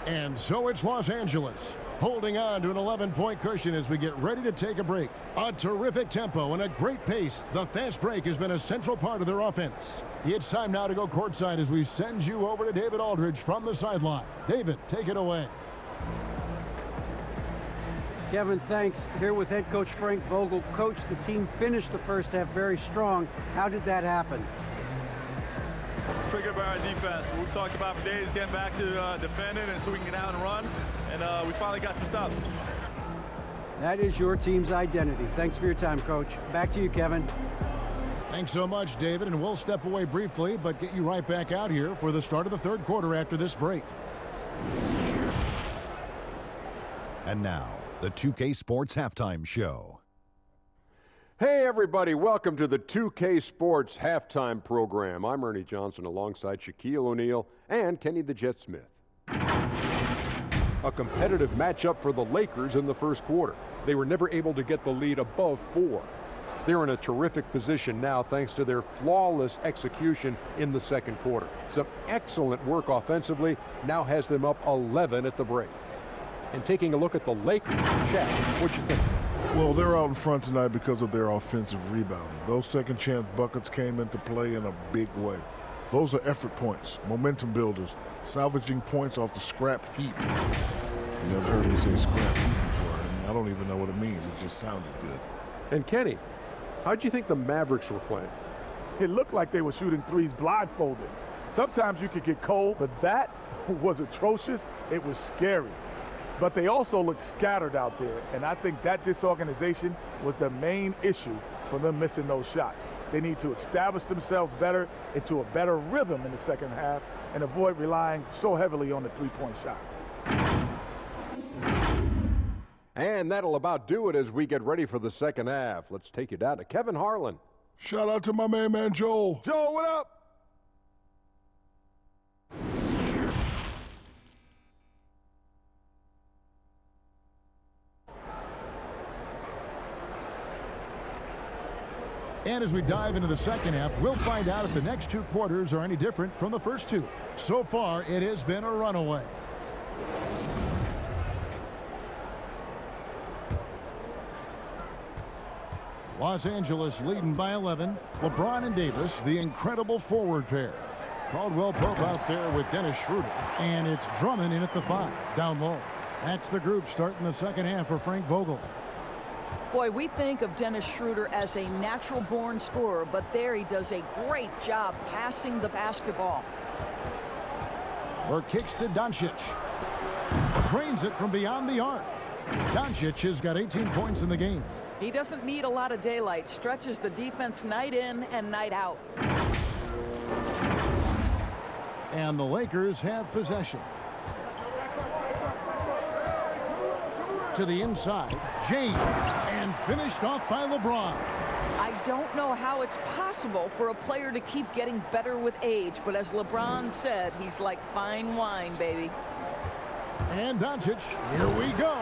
And so it's Los Angeles, holding on to an 11-point cushion as we get ready to take a break. A terrific tempo and a great pace. The fast break has been a central part of their offense. It's time now to go courtside as we send you over to David Aldridge from the sideline. David, take it away. Kevin, thanks. Here with head coach Frank Vogel. Coach, the team finished the first half very strong. How did that happen? Triggered by our defense. We've talked about for days getting back to defending and so we can get out and run, and we finally got some stops. That is your team's identity. Thanks for your time, Coach. Back to you, Kevin. Thanks so much, David, and we'll step away briefly, but get you right back out here for the start of the third quarter after this break. And now, the 2K Sports Halftime Show. Hey everybody, welcome to the 2K Sports Halftime Program. I'm Ernie Johnson alongside Shaquille O'Neal and Kenny the Jet Smith. A competitive matchup for the Lakers in the first quarter. They were never able to get the lead above 4. They're in a terrific position now thanks to their flawless execution in the second quarter. Some excellent work offensively now has them up 11 at the break. And taking a look at the Lakers, Shaq, what you think? Well, they're out in front tonight because of their offensive rebounding. Those second chance buckets came into play in a big way. Those are effort points, momentum builders, salvaging points off the scrap heap. You never heard me say scrap heap before. I don't even know what it means. It just sounded good. And Kenny, how'd you think the Mavericks were playing? It looked like they were shooting threes blindfolded. Sometimes you could get cold, but that was atrocious. It was scary. But they also looked scattered out there, and I think that disorganization was the main issue for them missing those shots. They need to establish themselves better into a better rhythm in the second half and avoid relying so heavily on the three-point shot. And that'll about do it as we get ready for the second half. Let's take you down to Kevin Harlan. Shout out to my main man, Joel. Joe, what up? And as we dive into the second half, we'll find out if the next two quarters are any different from the first two. So far, it has been a runaway. Los Angeles leading by 11. LeBron and Davis, the incredible forward pair. Caldwell Pope out there with Dennis Schroeder. And it's Drummond in at the 5, down low. That's the group starting the second half for Frank Vogel. Boy, we think of Dennis Schroeder as a natural-born scorer, but there he does a great job passing the basketball. Or kicks to Doncic. Drains it from beyond the arc. Doncic has got 18 points in the game. He doesn't need a lot of daylight. Stretches the defense night in and night out. And the Lakers have possession. To the inside, James, and finished off by LeBron. I don't know how it's possible for a player to keep getting better with age, but as LeBron said, he's like fine wine, baby. And Doncic, here we go.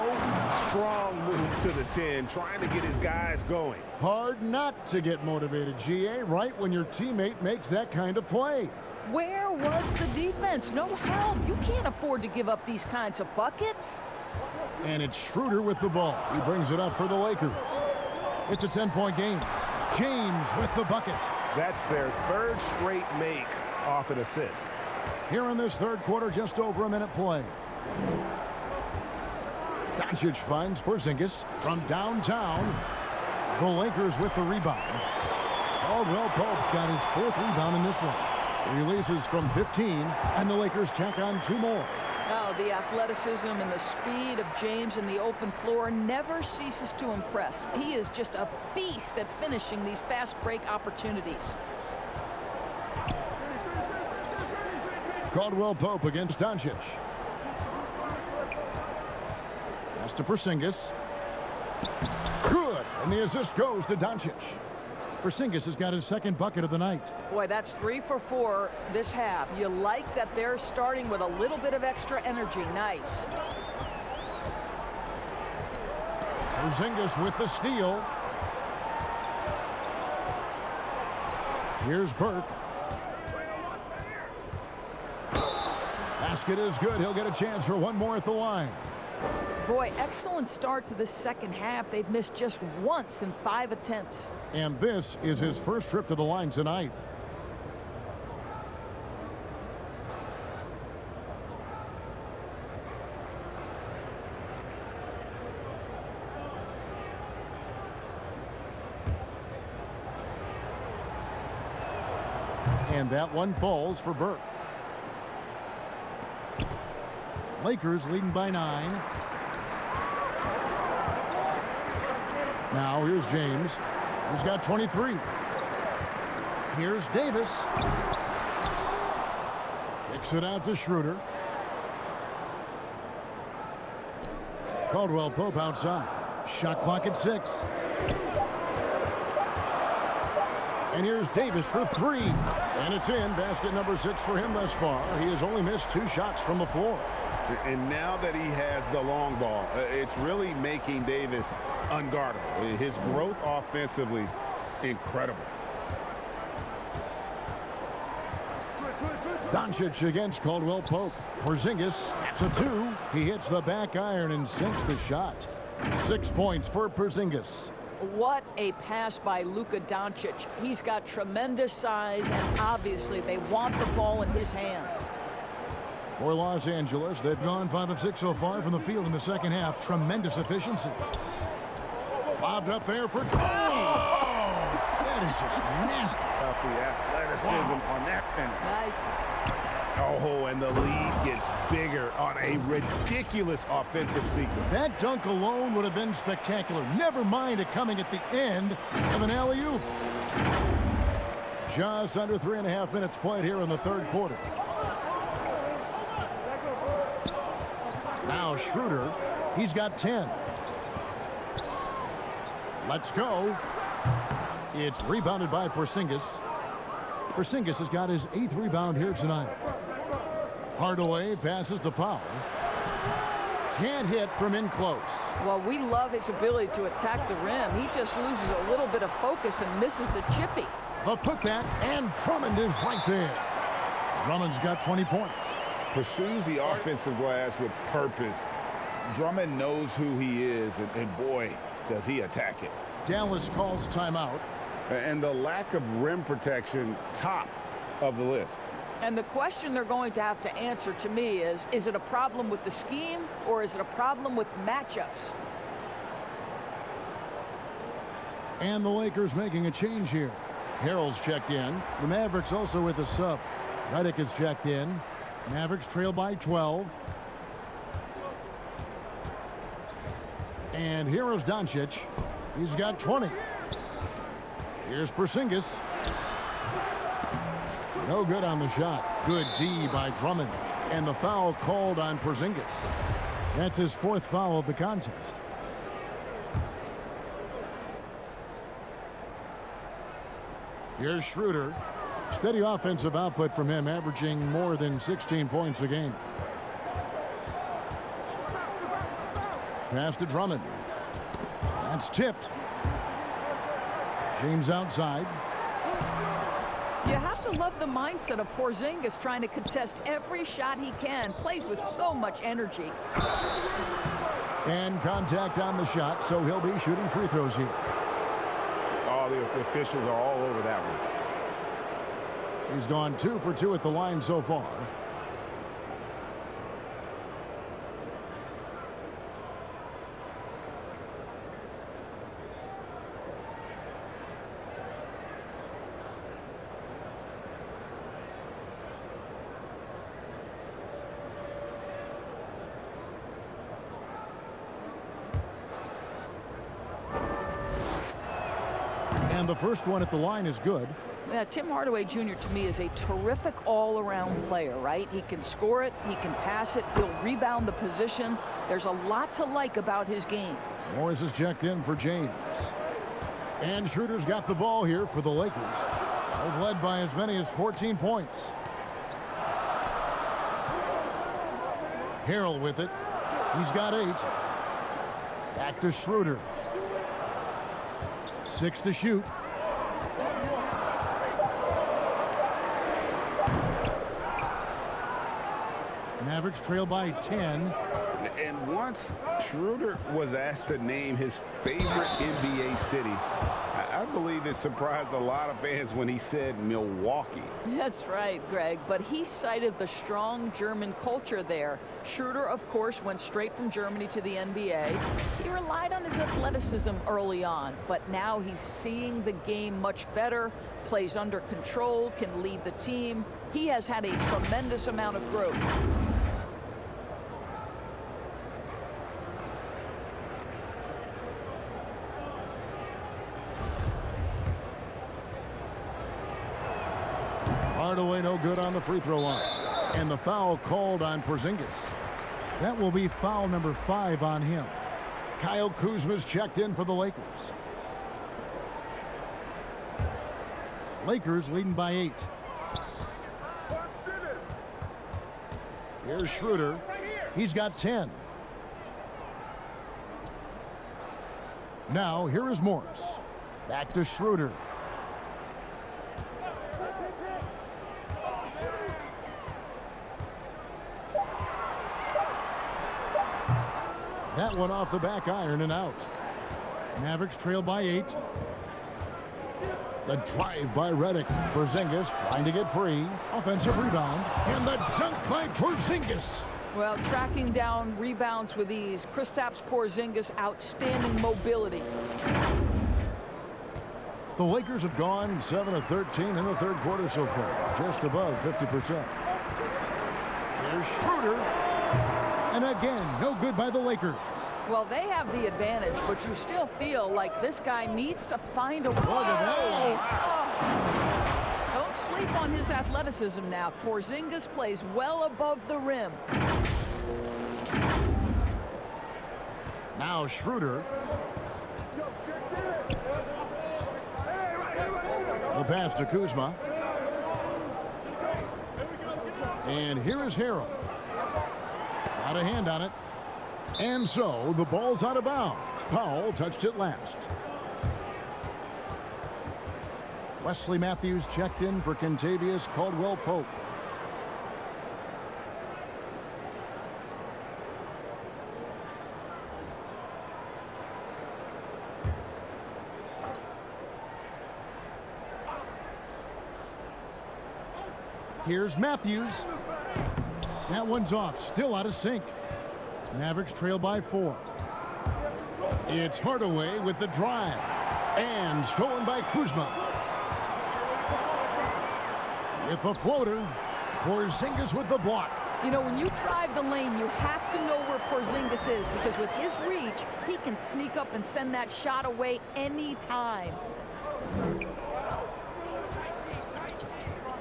Strong move to the 10, trying to get his guys going. Hard not to get motivated, GA, right when your teammate makes that kind of play. Where was the defense? No help. You can't afford to give up these kinds of buckets. And it's Schroeder with the ball. He brings it up for the Lakers. It's a 10-point game. James with the bucket. That's their third straight make off an assist. Here in this third quarter, just over a minute play. Doncic finds Porzingis from downtown. The Lakers with the rebound. Caldwell Pope's got his 4th rebound in this one. Releases from 15, and the Lakers tack on 2 more. Oh, the athleticism and the speed of James in the open floor never ceases to impress. He is just a beast at finishing these fast break opportunities. Caldwell Pope against Doncic. Pass to Porzingis. Good, and the assist goes to Doncic. Porzingis has got his 2nd bucket of the night. Boy, that's 3 for 4 this half. You like that they're starting with a little bit of extra energy. Nice. Porzingis with the steal. Here's Burke. Basket is good. He'll get a chance for one more at the line. Boy, excellent start to the second half. They've missed just once in 5 attempts. And this is his first trip to the line tonight. And that one falls for Burke. Lakers leading by 9. Now here's James. He's got 23. Here's Davis. Kicks it out to Schroeder. Caldwell Pope outside. Shot clock at 6. And here's Davis for 3. And it's in. Basket number 6 for him thus far. He has only missed 2 shots from the floor. And now that he has the long ball, it's really making Davis unguardable. His growth offensively, incredible. Doncic against Caldwell Pope. Porzingis, that's a 2. He hits the back iron and sinks the shot. 6 points for Porzingis. What a pass by Luka Doncic. He's got tremendous size, and obviously they want the ball in his hands. For Los Angeles, they've gone 5 of 6 so far from the field in the second half. Tremendous efficiency. Lobbed up there for... Oh! That is just nasty. About the athleticism on that finish. Nice. Oh, and the lead gets bigger on a ridiculous offensive sequence. That dunk alone would have been spectacular. Never mind it coming at the end of an alley-oop. Just under 3.5 minutes played here in the third quarter. Now Schroeder, he's got 10. Let's go. It's rebounded by Porzingis. Porzingis has got his 8th rebound here tonight. Hardaway passes to Powell. Can't hit from in close. Well, we love his ability to attack the rim. He just loses a little bit of focus and misses the chippy. The putback, and Drummond is right there. Drummond's got 20 points. Pursues the offensive glass with purpose. Drummond knows who he is, and boy, does he attack it. Dallas calls timeout. And the lack of rim protection, top of the list. And the question they're going to have to answer to me is it a problem with the scheme or is it a problem with matchups? And the Lakers making a change here. Harrell's checked in. The Mavericks also with a sub. Redick is checked in. Mavericks trail by 12. And here's Doncic. He's got 20. Here's Porzingis. No good on the shot. Good D by Drummond. And the foul called on Porzingis. That's his 4th foul of the contest. Here's Schroeder. Steady offensive output from him, averaging more than 16 points a game. Pass to Drummond. That's tipped. James outside. You have to love the mindset of Porzingis trying to contest every shot he can. Plays with so much energy. And contact on the shot, so he'll be shooting free throws here. Oh, the officials are all over that one. He's gone 2 for 2 at the line so far. And the first one at the line is good. Yeah, Tim Hardaway Jr. to me is a terrific all-around player, right? He can score it, he can pass it, he'll rebound the position. There's a lot to like about his game. Morris is checked in for James. And Schroeder's got the ball here for the Lakers. They've led by as many as 14 points. Harrell with it. He's got 8. Back to Schroeder. 6 to shoot. Mavericks trail by 10. And once Schroeder was asked to name his favorite NBA city, I believe it surprised a lot of fans when he said Milwaukee. That's right, Greg, but he cited the strong German culture there. Schroeder, of course, went straight from Germany to the NBA. He relied on his athleticism early on, but now he's seeing the game much better, plays under control, can lead the team. He has had a tremendous amount of growth. Hardaway no good on the free throw line. And the foul called on Porzingis. That will be foul number 5 on him. Kyle Kuzma's checked in for the Lakers. Lakers leading by 8. Here's Schroeder. He's got 10. Now here is Morris. Back to Schroeder. That one off the back iron and out. Mavericks trail by 8. The drive by Redick. Porzingis trying to get free. Offensive rebound. And the dunk by Porzingis. Well, tracking down rebounds with ease. Kristaps Porzingis, outstanding mobility. The Lakers have gone 7 of 13 in the third quarter so far. Just above 50%. Here's Schroeder. And again, no good by the Lakers. Well, they have the advantage, but you still feel like this guy needs to find a way. Don't sleep on his athleticism now. Porzingis plays well above the rim. Now Schroeder. The pass to Kuzma. And here is Harrell. Got a hand on it. And so the ball's out of bounds. Powell touched it last. Wesley Matthews checked in for Kentavious Caldwell-Pope. Here's Matthews. That one's off, still out of sync. Mavericks trail by 4. It's Hardaway with the drive. And stolen by Kuzma. With the floater, Porzingis with the block. You know, when you drive the lane, you have to know where Porzingis is, because with his reach, he can sneak up and send that shot away anytime.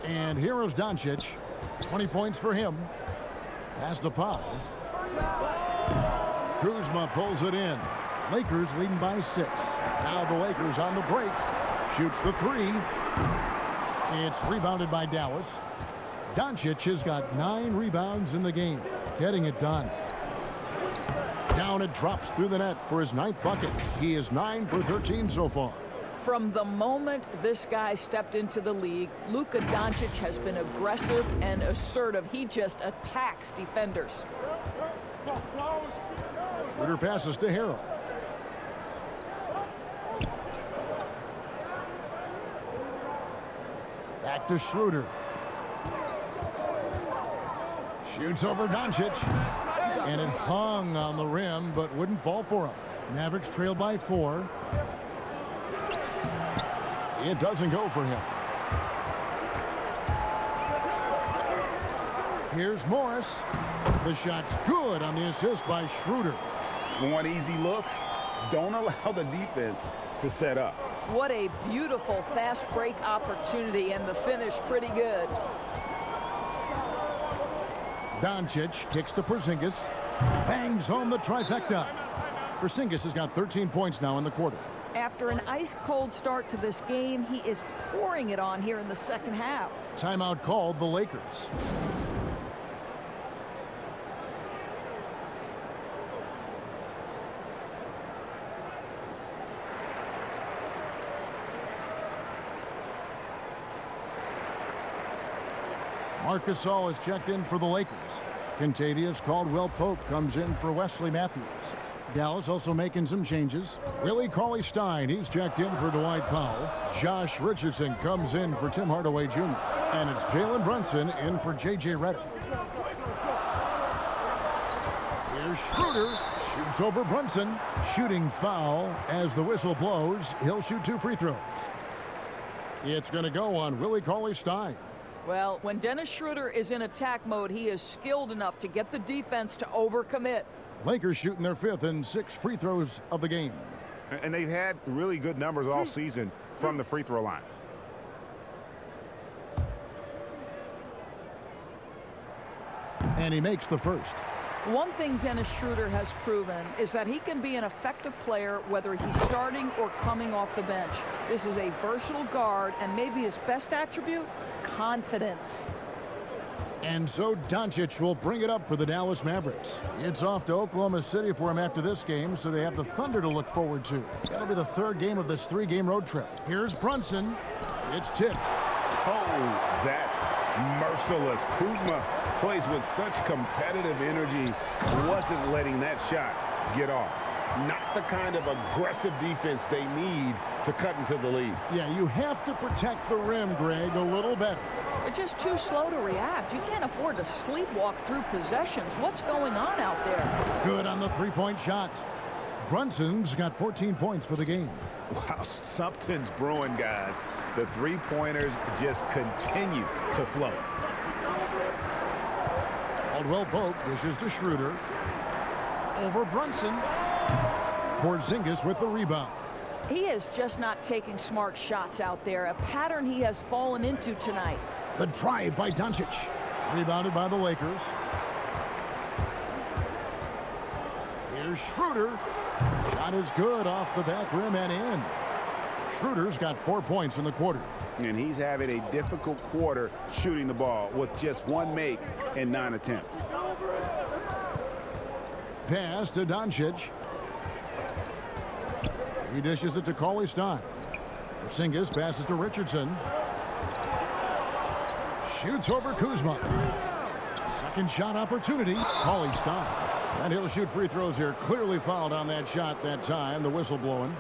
And here's Doncic. 20 points for him. Pass to Powell. Kuzma pulls it in. Lakers leading by 6. Now the Lakers on the break. Shoots the 3. It's rebounded by Dallas. Doncic has got 9 rebounds in the game. Getting it done. Down it drops through the net for his 9th bucket. He is 9 for 13 so far. From the moment this guy stepped into the league, Luka Doncic has been aggressive and assertive. He just attacks defenders. Schroeder passes to Harrell. Back to Schroeder. Shoots over Doncic. And it hung on the rim, but wouldn't fall for him. Mavericks trail by 4. It doesn't go for him. Here's Morris. The shot's good on the assist by Schroeder. Want easy looks? Don't allow the defense to set up. What a beautiful fast break opportunity, and the finish pretty good. Doncic kicks to Porzingis. Bangs home the trifecta. Porzingis has got 13 points now in the quarter. After an ice-cold start to this game, he is pouring it on here in the second half. Timeout called the Lakers. Marc Gasol is checked in for the Lakers. Kentavious Caldwell-Pope comes in for Wesley Matthews. Dallas also making some changes. Willie Cauley-Stein, he's checked in for Dwight Powell. Josh Richardson comes in for Tim Hardaway Jr. And it's Jalen Brunson in for J.J. Redick. Here's Schroeder. Shoots over Brunson. Shooting foul as the whistle blows. He'll shoot 2 free throws. It's going to go on Willie Cauley-Stein. Well, when Dennis Schroeder is in attack mode, he is skilled enough to get the defense to overcommit. Lakers shooting their 5th and 6th free throws of the game. And they've had really good numbers all season from the free throw line. And he makes the first. One thing Dennis Schroeder has proven is that he can be an effective player whether he's starting or coming off the bench. This is a versatile guard, and maybe his best attribute, confidence. And so Doncic will bring it up for the Dallas Mavericks. It's off to Oklahoma City for him after this game, so they have the Thunder to look forward to. That'll be the 3rd game of this 3-game road trip. Here's Brunson. It's tipped. Oh, that's merciless. Kuzma plays with such competitive energy. Wasn't letting that shot get off. Not the kind of aggressive defense they need to cut into the lead. Yeah, you have to protect the rim, Greg, a little better. They're just too slow to react. You can't afford to sleepwalk through possessions. What's going on out there? Good on the 3-point shot. Brunson's got 14 points for the game. Wow, something's brewing, guys. The 3-pointers just continue to flow. Caldwell-Pope dishes to Schroeder. Over Brunson. Porzingis with the rebound. He is just not taking smart shots out there, a pattern he has fallen into tonight. The drive by Doncic. Rebounded by the Lakers. Here's Schroeder. Shot is good off the back rim and in. Schroeder's got 4 points in the quarter. And he's having a difficult quarter shooting the ball with just 1 make and 9 attempts. Pass to Doncic. He dishes it to Cauley Stein. Porzingis passes to Richardson. Shoots over Kuzma. Second shot opportunity. Cauley Stein. And he'll shoot free throws here. Clearly fouled on that shot that time. The whistle blowing.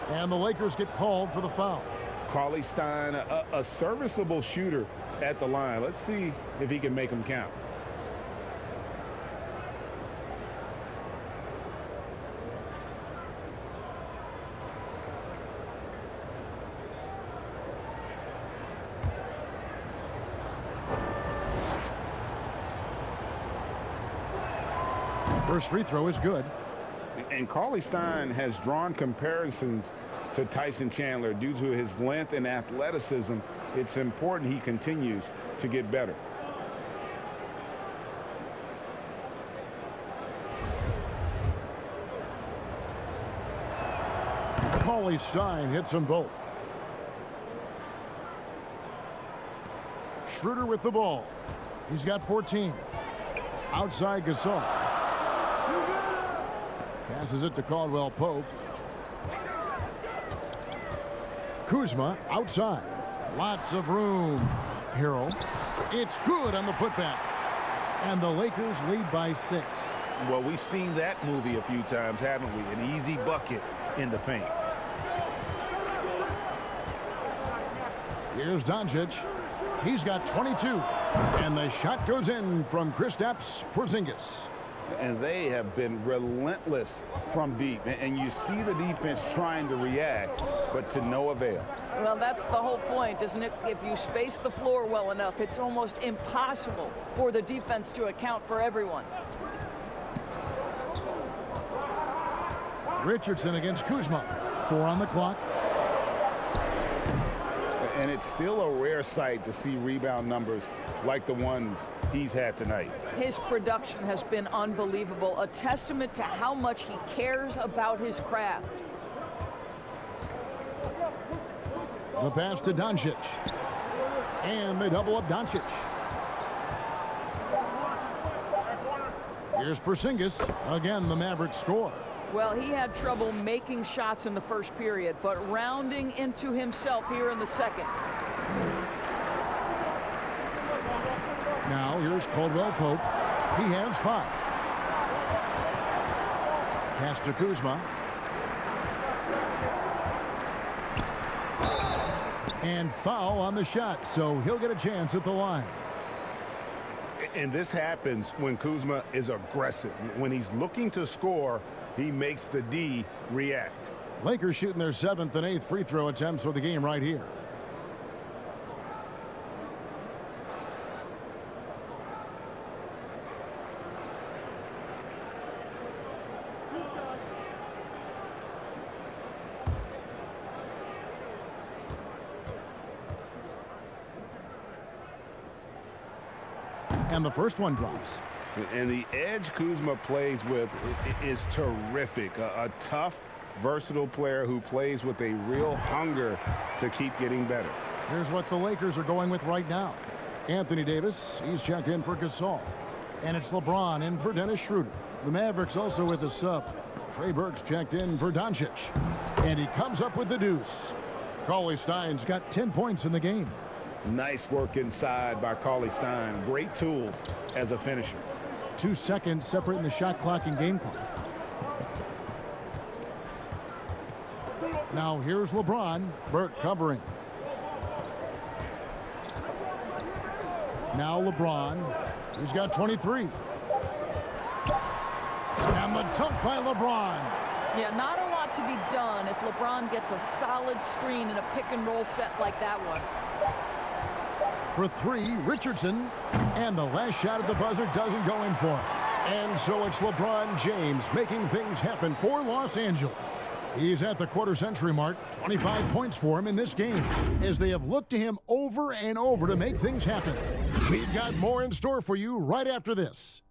And the Lakers get called for the foul. Cauley Stein, a serviceable shooter at the line. Let's see if he can make them count. First free throw is good. And Cauley Stein has drawn comparisons to Tyson Chandler due to his length and athleticism. It's important he continues to get better. Cauley Stein hits them both. Schroeder with the ball. He's got 14. Outside Gasol. Passes it to Caldwell Pope. Kuzma outside. Lots of room. Harrell. It's good on the putback. And the Lakers lead by 6. Well, we've seen that movie a few times, haven't we? An easy bucket in the paint. Here's Doncic. He's got 22. And the shot goes in from Kristaps Porzingis. And they have been relentless from deep. And you see the defense trying to react, but to no avail. Well, that's the whole point, isn't it? If you space the floor well enough, it's almost impossible for the defense to account for everyone. Richardson against Kuzma. 4 on the clock. And it's still a rare sight to see rebound numbers like the ones he's had tonight. His production has been unbelievable, a testament to how much he cares about his craft. The pass to Doncic. And they double up Doncic. Here's Porzingis. Again, the Mavericks score. Well, he had trouble making shots in the first period, but rounding into himself here in the second. Now here's Caldwell Pope. He has 5. Pass to Kuzma. And foul on the shot, so he'll get a chance at the line. And this happens when Kuzma is aggressive. When he's looking to score, he makes the D react. Lakers shooting their 7th and 8th free throw attempts for the game right here. And the first one drops. And the edge Kuzma plays with is terrific. A tough, versatile player who plays with a real hunger to keep getting better. Here's what the Lakers are going with right now. Anthony Davis, he's checked in for Gasol. And it's LeBron in for Dennis Schroeder. The Mavericks also with a sub. Trey Burke's checked in for Doncic. And he comes up with the deuce. Cauley Stein's got 10 points in the game. Nice work inside by Cauley Stein. Great tools as a finisher. 2 seconds separating the shot clock and game clock. Now here's LeBron. Burke covering. Now LeBron. He's got 23. And the dunk by LeBron. Yeah, not a lot to be done if LeBron gets a solid screen in a pick and roll set like that one. For 3, Richardson. And the last shot at the buzzer doesn't go in for him. And so it's LeBron James making things happen for Los Angeles. He's at the quarter-century mark. 25 points for him in this game as they have looked to him over and over to make things happen. We've got more in store for you right after this.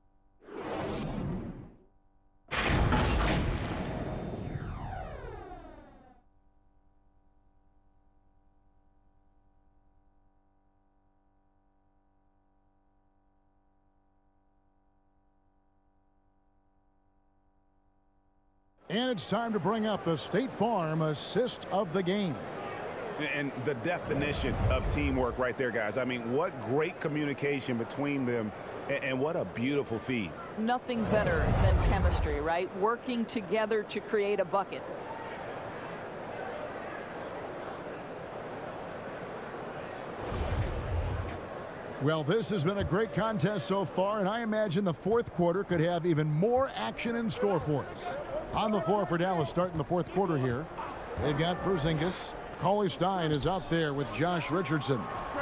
And it's time to bring up the State Farm assist of the game. And the definition of teamwork right there, guys. I mean, what great communication between them, and what a beautiful feed. Nothing better than chemistry, right? Working together to create a bucket. Well, this has been a great contest so far, and I imagine the fourth quarter could have even more action in store for us. On the floor for Dallas starting the fourth quarter here. They've got Porzingis. Cauley Stein is out there with Josh Richardson.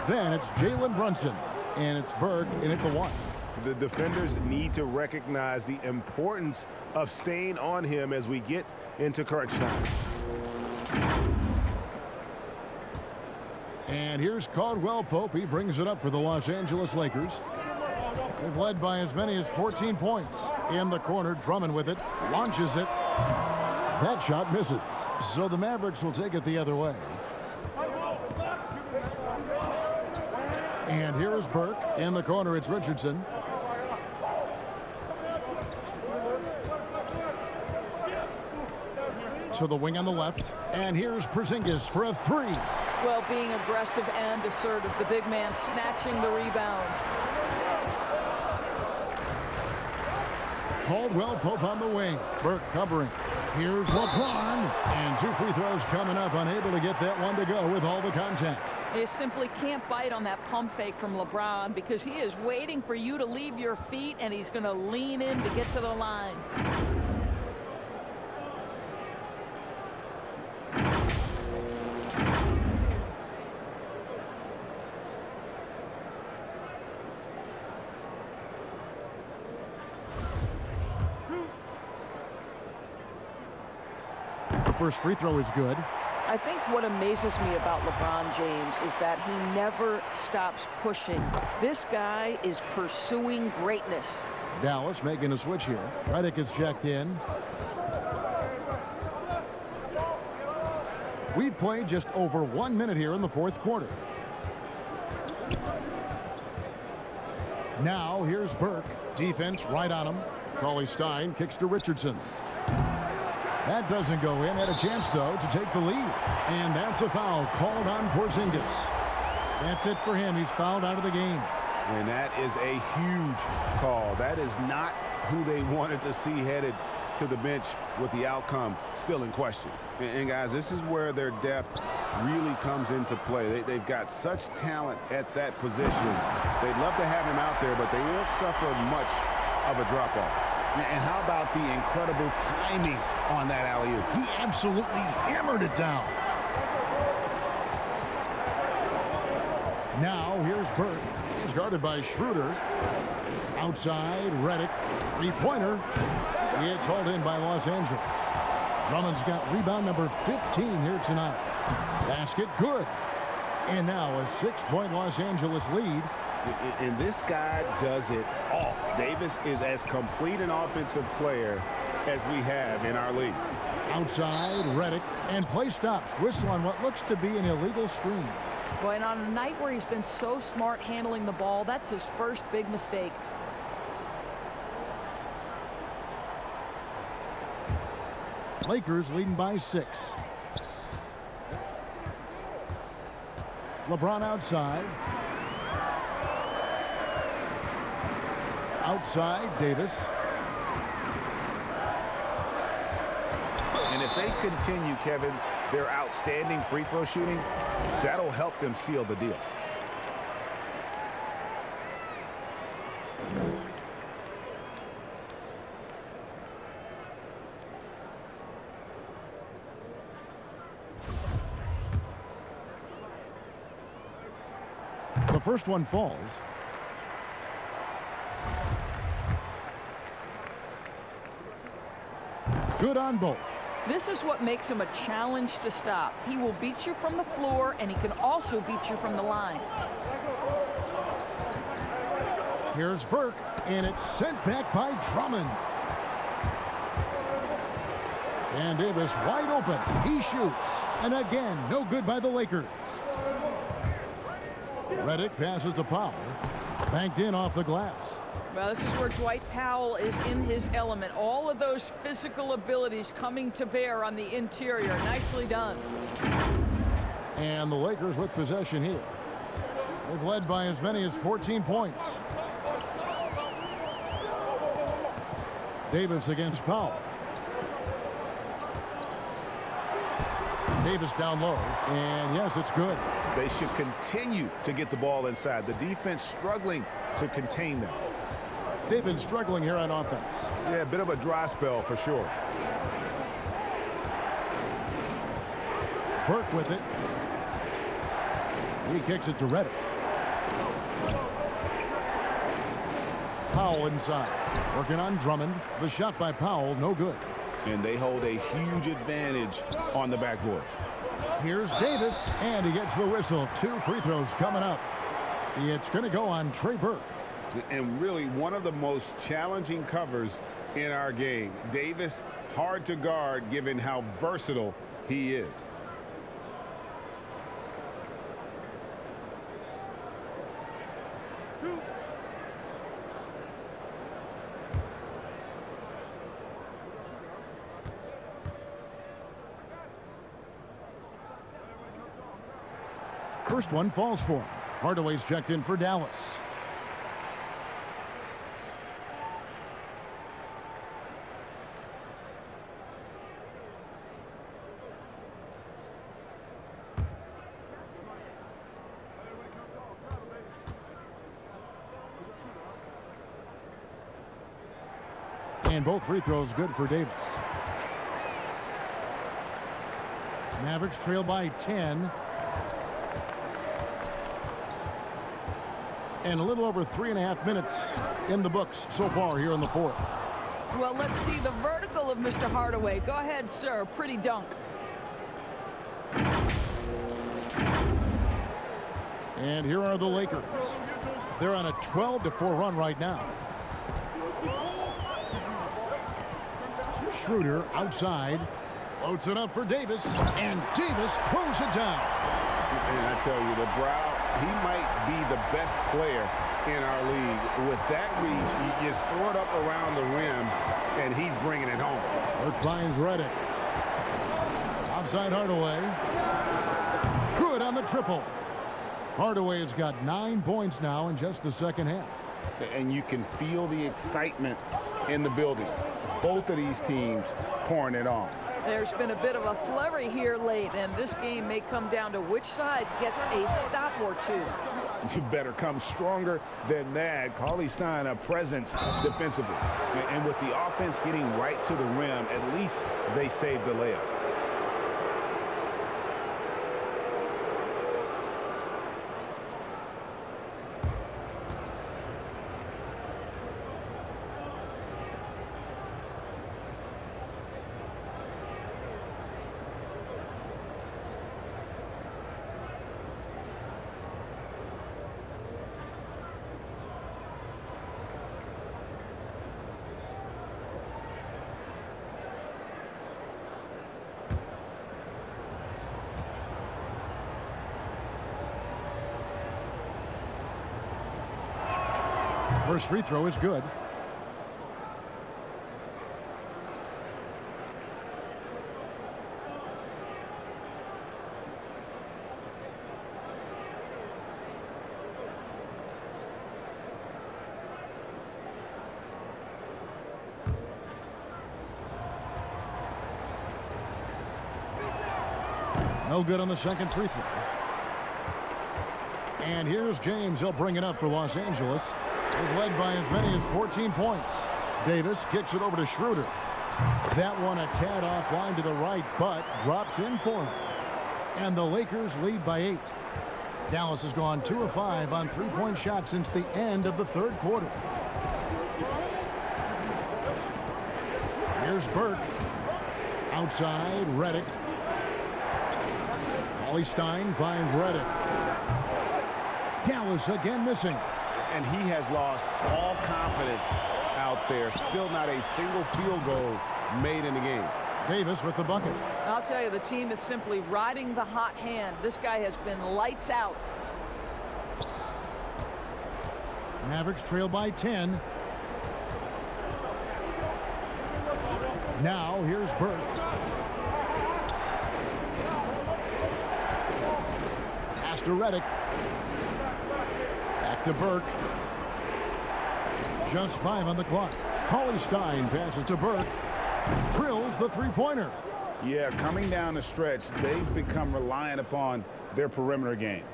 Then it's Jalen Brunson, and it's Berg in at the 1. The defenders need to recognize the importance of staying on him as we get into crunch time. And here's Caldwell Pope. He brings it up for the Los Angeles Lakers. They've led by as many as 14 points. In the corner, Drummond with it, launches it. That shot misses. So the Mavericks will take it the other way. And here is Burke. In the corner, it's Richardson. To the wing on the left. And here's Porzingis for a 3. Well, being aggressive and assertive. The big man snatching the rebound. Caldwell Pope on the wing. Burke covering. Here's LeBron. And 2 free throws coming up. Unable to get that one to go with all the contact. You simply can't bite on that pump fake from LeBron because he is waiting for you to leave your feet, and he's going to lean in to get to the line. First free throw is good. I think what amazes me about LeBron James is that he never stops pushing. This guy is pursuing greatness. Dallas making a switch here. Redick is checked in. We've played just over 1 minute here in the fourth quarter. Now here's Burke. Defense right on him. Cauley Stein kicks to Richardson. That doesn't go in. Had a chance, though, to take the lead. And that's a foul called on Porzingis. That's it for him. He's fouled out of the game. And that is a huge call. That is not who they wanted to see headed to the bench with the outcome still in question. And guys, this is where their depth really comes into play. They've got such talent at that position. They'd love to have him out there, but they won't suffer much of a drop-off. And how about the incredible timing on that alley-oop? He absolutely hammered it down. Now here's Burke. He's guarded by Schroeder. Outside, Redick. Three-pointer. It's hauled in by Los Angeles. Drummond's got rebound number 15 here tonight. Basket good. And now a 6-point Los Angeles lead. And this guy does it all. Davis is as complete an offensive player as we have in our league. Outside, Redick, and play stops. Whistle on what looks to be an illegal screen. Well, and on a night where he's been so smart handling the ball, that's his first big mistake. Lakers leading by 6. LeBron outside. Outside, Davis. And if they continue, Kevin, their outstanding free throw shooting, that'll help them seal the deal. The first one falls. Good on both. This is what makes him a challenge to stop. He will beat you from the floor, and he can also beat you from the line. Here's Burke, and it's sent back by Drummond. And Davis wide open. He shoots. And again, no good by the Lakers. Reddick passes to Powell. Banked in off the glass. Well, this is where Dwight Powell is in his element. All of those physical abilities coming to bear on the interior. Nicely done. And the Lakers with possession here. They've led by as many as 14 points. Davis against Powell. Davis down low, and yes, it's good. They should continue to get the ball inside. The defense struggling to contain them. They've been struggling here on offense. Yeah, a bit of a dry spell for sure. Burke with it. He kicks it to Reddick. Powell inside. Working on Drummond. The shot by Powell, no good. And they hold a huge advantage on the backboard. Here's Davis, and he gets the whistle. 2 free throws coming up. It's going to go on Trey Burke. And really one of the most challenging covers in our game. Davis, hard to guard given how versatile he is. First one falls for him. Hardaway's checked in for Dallas. And both free throws good for Davis. Mavericks trail by 10. And a little over 3.5 minutes in the books so far here in the fourth. Well, let's see the vertical of Mr. Hardaway. Go ahead, sir. Pretty dunk. And here are the Lakers. They're on a 12-4 run right now. Schroeder outside. Floats it up for Davis. And Davis throws it down. And I tell you, the brow, he might be the best player in our league. With that reach, you just throw it up around the rim, and he's bringing it home. Burke finds Reddick. Outside Hardaway. Good on the triple. Hardaway has got 9 points now in just the second half. And you can feel the excitement in the building. Both of these teams pouring it on. There's been a bit of a flurry here late, and this game may come down to which side gets a stop or two. You better come stronger than that. Cauley Stein, a presence defensively. And with the offense getting right to the rim, at least they saved the layup. First free throw is good. No good on the second free throw. And here's James. He'll bring it up for Los Angeles. They've led by as many as 14 points. Davis kicks it over to Schroeder. That one a tad offline to the right, but drops in for him. And the Lakers lead by 8. Dallas has gone 2 of 5 on three-point shots since the end of the third quarter. Here's Burke. Outside, Reddick. Cauley Stein finds Reddick. Dallas again missing. And he has lost all confidence out there. Still not a single field goal made in the game. Davis with the bucket. I'll tell you, the team is simply riding the hot hand. This guy has been lights out. Mavericks trail by 10. Now here's Burke. Pass to Reddick. Back to Burke. Just 5 on the clock. Cauley Stein passes to Burke. Drills the three-pointer. Yeah, coming down the stretch, they've become reliant upon their perimeter game.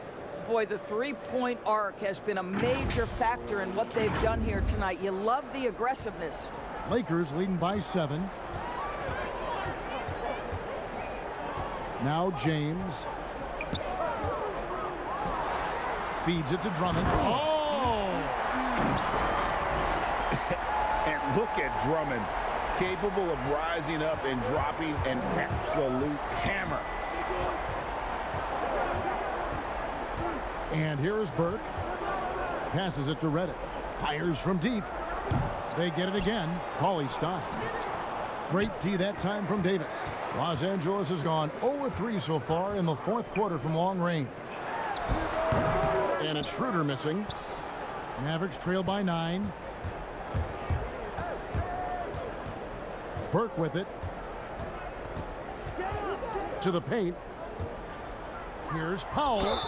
Boy, the three-point arc has been a major factor in what they've done here tonight. You love the aggressiveness. Lakers leading by 7. Now James. Feeds it to Drummond. Oh! And look at Drummond, capable of rising up and dropping an absolute hammer. And here is Burke. Passes it to Reddick. Fires from deep. They get it again. Cauley Stein. Great D that time from Davis. Los Angeles has gone 0-3 so far in the fourth quarter from long range. And it's Schroeder missing. Mavericks trail by 9. Burke with it. To the paint. Here's Powell.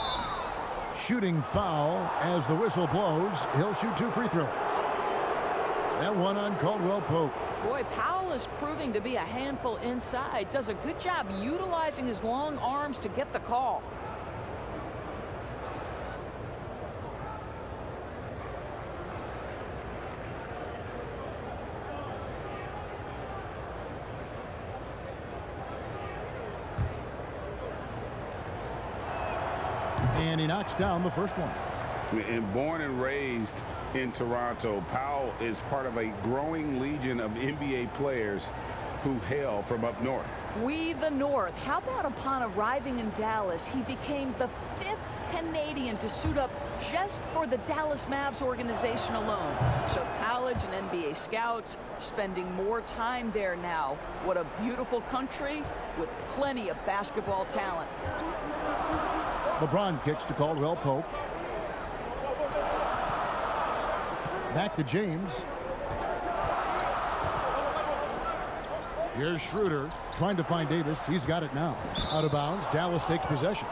Shooting foul as the whistle blows. He'll shoot 2 free throws. That one on Caldwell Pope. Boy, Powell is proving to be a handful inside. Does a good job utilizing his long arms to get the call. And he knocks down the first one. And born and raised in Toronto, Powell is part of a growing legion of NBA players who hail from up north. We the North. How about upon arriving in Dallas, he became the 5th Canadian to suit up just for the Dallas Mavs organization alone. So college and NBA scouts spending more time there now. What a beautiful country with plenty of basketball talent. LeBron kicks to Caldwell Pope. Back to James. Here's Schroeder trying to find Davis. He's got it now. Out of bounds. Dallas takes possession.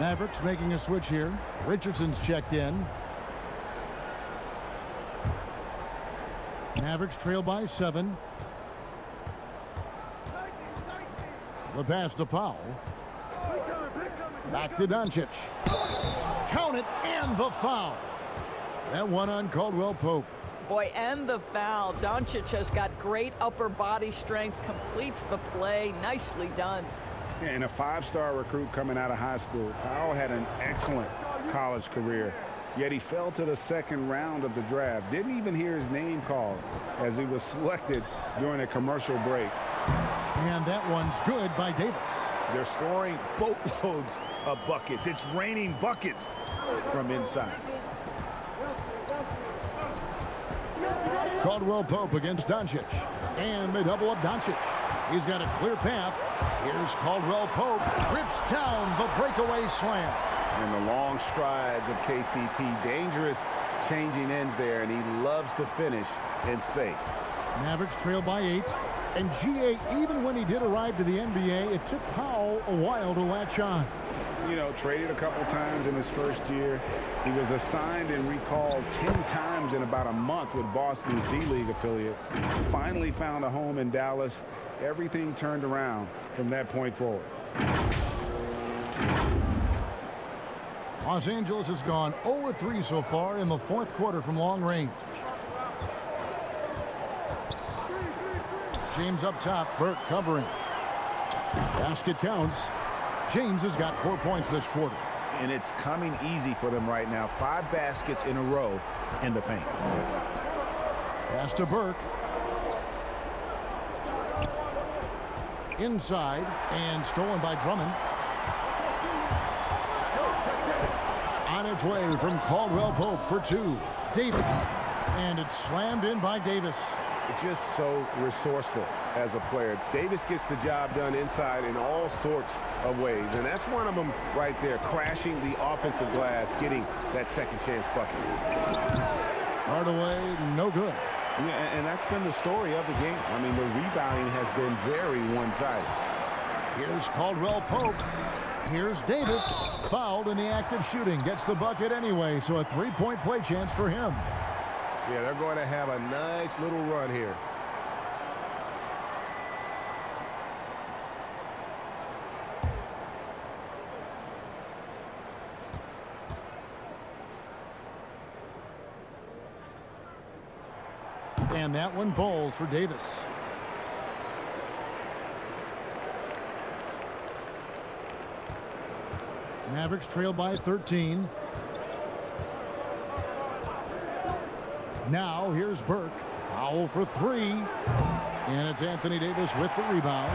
Mavericks making a switch here. Richardson's checked in. Mavericks trail by 7. The pass to Powell. Back to Doncic. Count it, and the foul. That one on Caldwell Pope. Boy, and the foul. Doncic has got great upper body strength, completes the play. Nicely done. Yeah, and a 5-star recruit coming out of high school. Powell had an excellent college career, yet he fell to the second round of the draft. Didn't even hear his name called as he was selected during a commercial break. And that one's good by Davis. They're scoring boatloads of buckets. It's raining buckets from inside. Caldwell Pope against Doncic. And they double up Doncic. He's got a clear path. Here's Caldwell Pope. Rips down the breakaway slam. And the long strides of KCP. Dangerous changing ends there, and he loves to finish in space. Mavericks trail by 8. And GA, even when he did arrive to the NBA, it took Powell a while to latch on. You know, traded a couple times in his first year. He was assigned and recalled 10 times in about a month with Boston's D-League affiliate. Finally found a home in Dallas. Everything turned around from that point forward. Los Angeles has gone 0-3 so far in the fourth quarter from long range. James up top, Burke covering. Basket counts. James has got 4 points this quarter. And it's coming easy for them right now. 5 baskets in a row in the paint. Pass to Burke. Inside and stolen by Drummond. On its way from Caldwell Pope for 2. Davis. And it's slammed in by Davis. Just so resourceful as a player. Davis gets the job done inside in all sorts of ways, and that's one of them right there, crashing the offensive glass, getting that second chance bucket. Hardaway, no good. Yeah, and that's been the story of the game. I mean, the rebounding has been very one-sided. Here's Caldwell Pope. Here's Davis. Fouled in the act of shooting. Gets the bucket anyway, so a three-point play chance for him. Yeah, they're going to have a nice little run here. And that one falls for Davis. Mavericks trail by 13. Now here's Burke. Foul for three. And it's Anthony Davis with the rebound.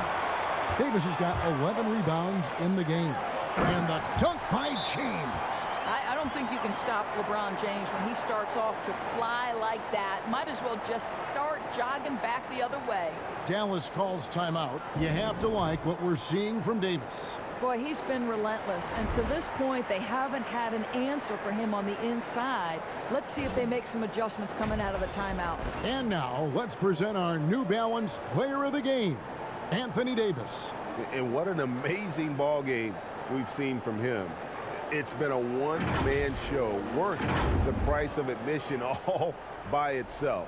Davis has got 11 rebounds in the game. And the dunk by James. I don't think you can stop LeBron James when he starts off to fly like that. Might as well just start jogging back the other way. Dallas calls timeout. You have to like what we're seeing from Davis. Boy, he's been relentless, and to this point, they haven't had an answer for him on the inside. Let's see if they make some adjustments coming out of the timeout. And now, let's present our New Balance Player of the Game, Anthony Davis. And what an amazing ball game we've seen from him. It's been a one-man show worth the price of admission all by itself.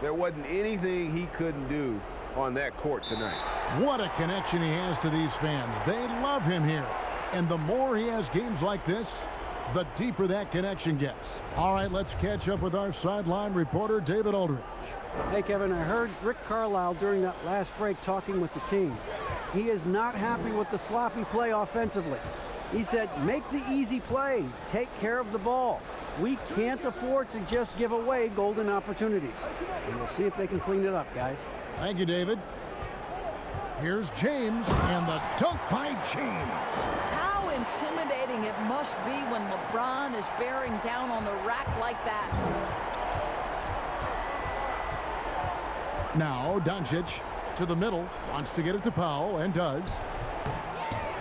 There wasn't anything he couldn't do on that court tonight. What a connection he has to these fans. They love him here. And the more he has games like this, the deeper that connection gets. All right, let's catch up with our sideline reporter, David Aldridge. Hey, Kevin, I heard Rick Carlisle during that last break talking with the team. He is not happy with the sloppy play offensively. He said, make the easy play, take care of the ball. We can't afford to just give away golden opportunities. And we'll see if they can clean it up, guys. Thank you, David. Here's James, and the dunk by James. How intimidating it must be when LeBron is bearing down on the rack like that. Now, Doncic to the middle, wants to get it to Powell, and does.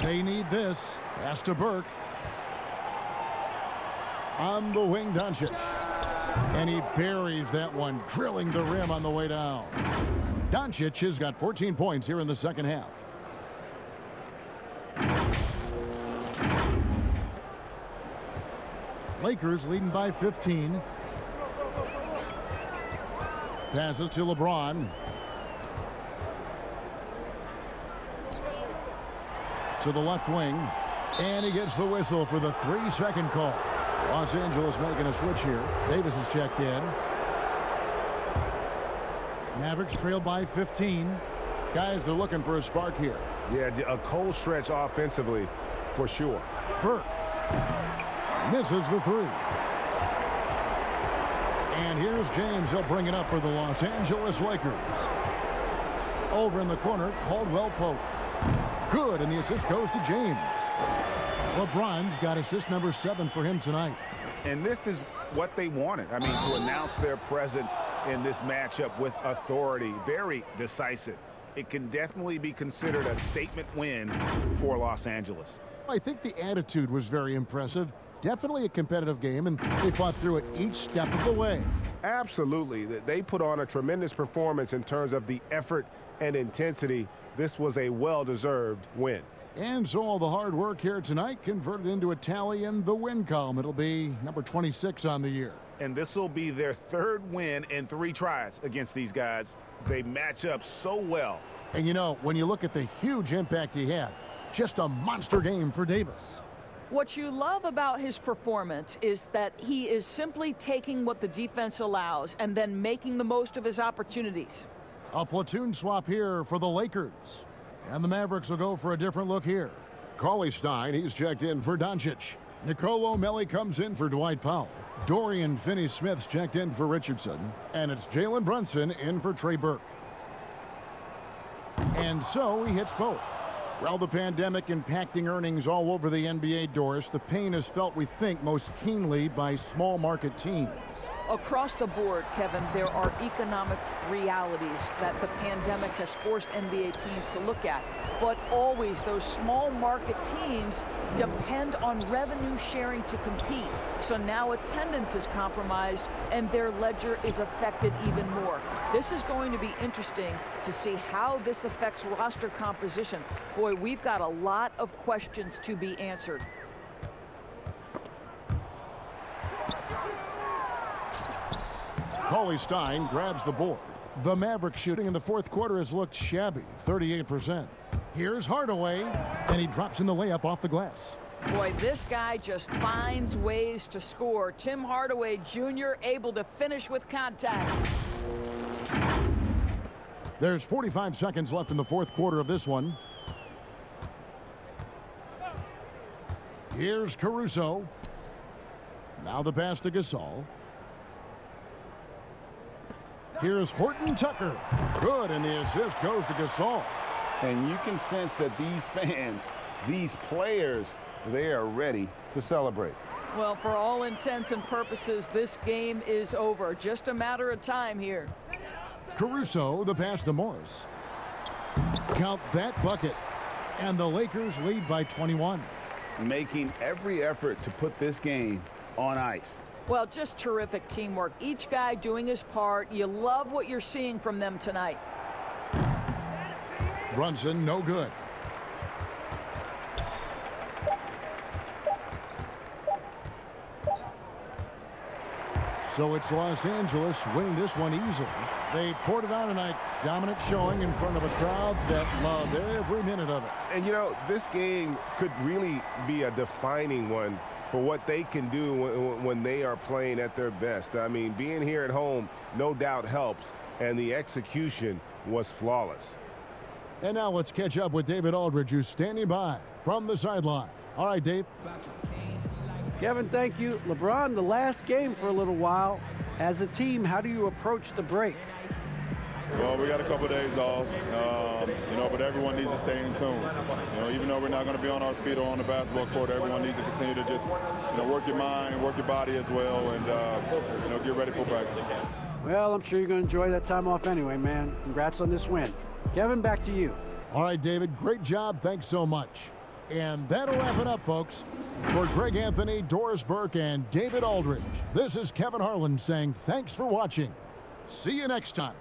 They need this. Pass to Burke. On the wing, Doncic. And he buries that one, drilling the rim on the way down. Doncic has got 14 points here in the second half. Lakers leading by 15. Passes to LeBron. To the left wing. And he gets the whistle for the 3-second call. Los Angeles making a switch here. Davis is checked in. Mavericks trail by 15. Guys, they're looking for a spark here. Yeah, a cold stretch offensively for sure. Burke misses the three. And here's James. He'll bring it up for the Los Angeles Lakers. Over in the corner, Caldwell Pope. Good, and the assist goes to James. LeBron's got assist number 7 for him tonight. And this is what they wanted. I mean, to announce their presence in this matchup with authority, very decisive. It can definitely be considered a statement win for Los Angeles. I think the attitude was very impressive. Definitely a competitive game, and they fought through it each step of the way. Absolutely. They put on a tremendous performance in terms of the effort and intensity. This was a well-deserved win. And so all the hard work here tonight converted into a tally in the win column. It'll be number 26 on the year. And this will be their 3rd win in 3 tries against these guys. They match up so well. And you know, when you look at the huge impact he had, just a monster game for Davis. What you love about his performance is that he is simply taking what the defense allows and then making the most of his opportunities. A platoon swap here for the Lakers. And the Mavericks will go for a different look here. Cauley-Stein, he's checked in for Doncic. Nicolo Melli comes in for Dwight Powell. Dorian Finney-Smith's checked in for Richardson. And it's Jalen Brunson in for Trey Burke. And so he hits both. Well, the pandemic impacting earnings all over the NBA, Doris, the pain is felt, we think, most keenly by small market teams. Across the board, Kevin, there are economic realities that the pandemic has forced NBA teams to look at. But always those small market teams depend on revenue sharing to compete. So now attendance is compromised and their ledger is affected even more. This is going to be interesting to see how this affects roster composition. Boy, we've got a lot of questions to be answered. Cauley-Stein grabs the board. The Mavericks shooting in the fourth quarter has looked shabby, 38%. Here's Hardaway, and he drops in the layup off the glass. Boy, this guy just finds ways to score. Tim Hardaway Jr. able to finish with contact. There's 45 seconds left in the fourth quarter of this one. Here's Caruso. Now the pass to Gasol. Here's Horton Tucker. Good, and the assist goes to Gasol. And you can sense that these fans, these players, they are ready to celebrate. Well, for all intents and purposes, this game is over. Just a matter of time here. Caruso, the pass to Morris. Count that bucket. And the Lakers lead by 21. Making every effort to put this game on ice. Well, just terrific teamwork. Each guy doing his part. You love what you're seeing from them tonight. Brunson, no good. So it's Los Angeles winning this one easily. They poured it on tonight. Dominant showing in front of a crowd that loved every minute of it. And, you know, this game could really be a defining one for what they can do when they are playing at their best. I mean, being here at home no doubt helps, and the execution was flawless. And now let's catch up with David Aldridge, who's standing by from the sideline. All right, Dave. Kevin, thank you. LeBron, the last game for a little while. As a team, how do you approach the break? Well, we got a couple days off, you know, but everyone needs to stay in tune. You know, even though we're not going to be on our feet or on the basketball court, everyone needs to continue to just, you know, work your mind and work your body as well, and you know, get ready for practice. Well, I'm sure you're going to enjoy that time off anyway, man. Congrats on this win. Kevin, back to you. All right, David, great job. Thanks so much. And that'll wrap it up, folks. For Greg Anthony, Doris Burke, and David Aldridge, this is Kevin Harlan saying thanks for watching. See you next time.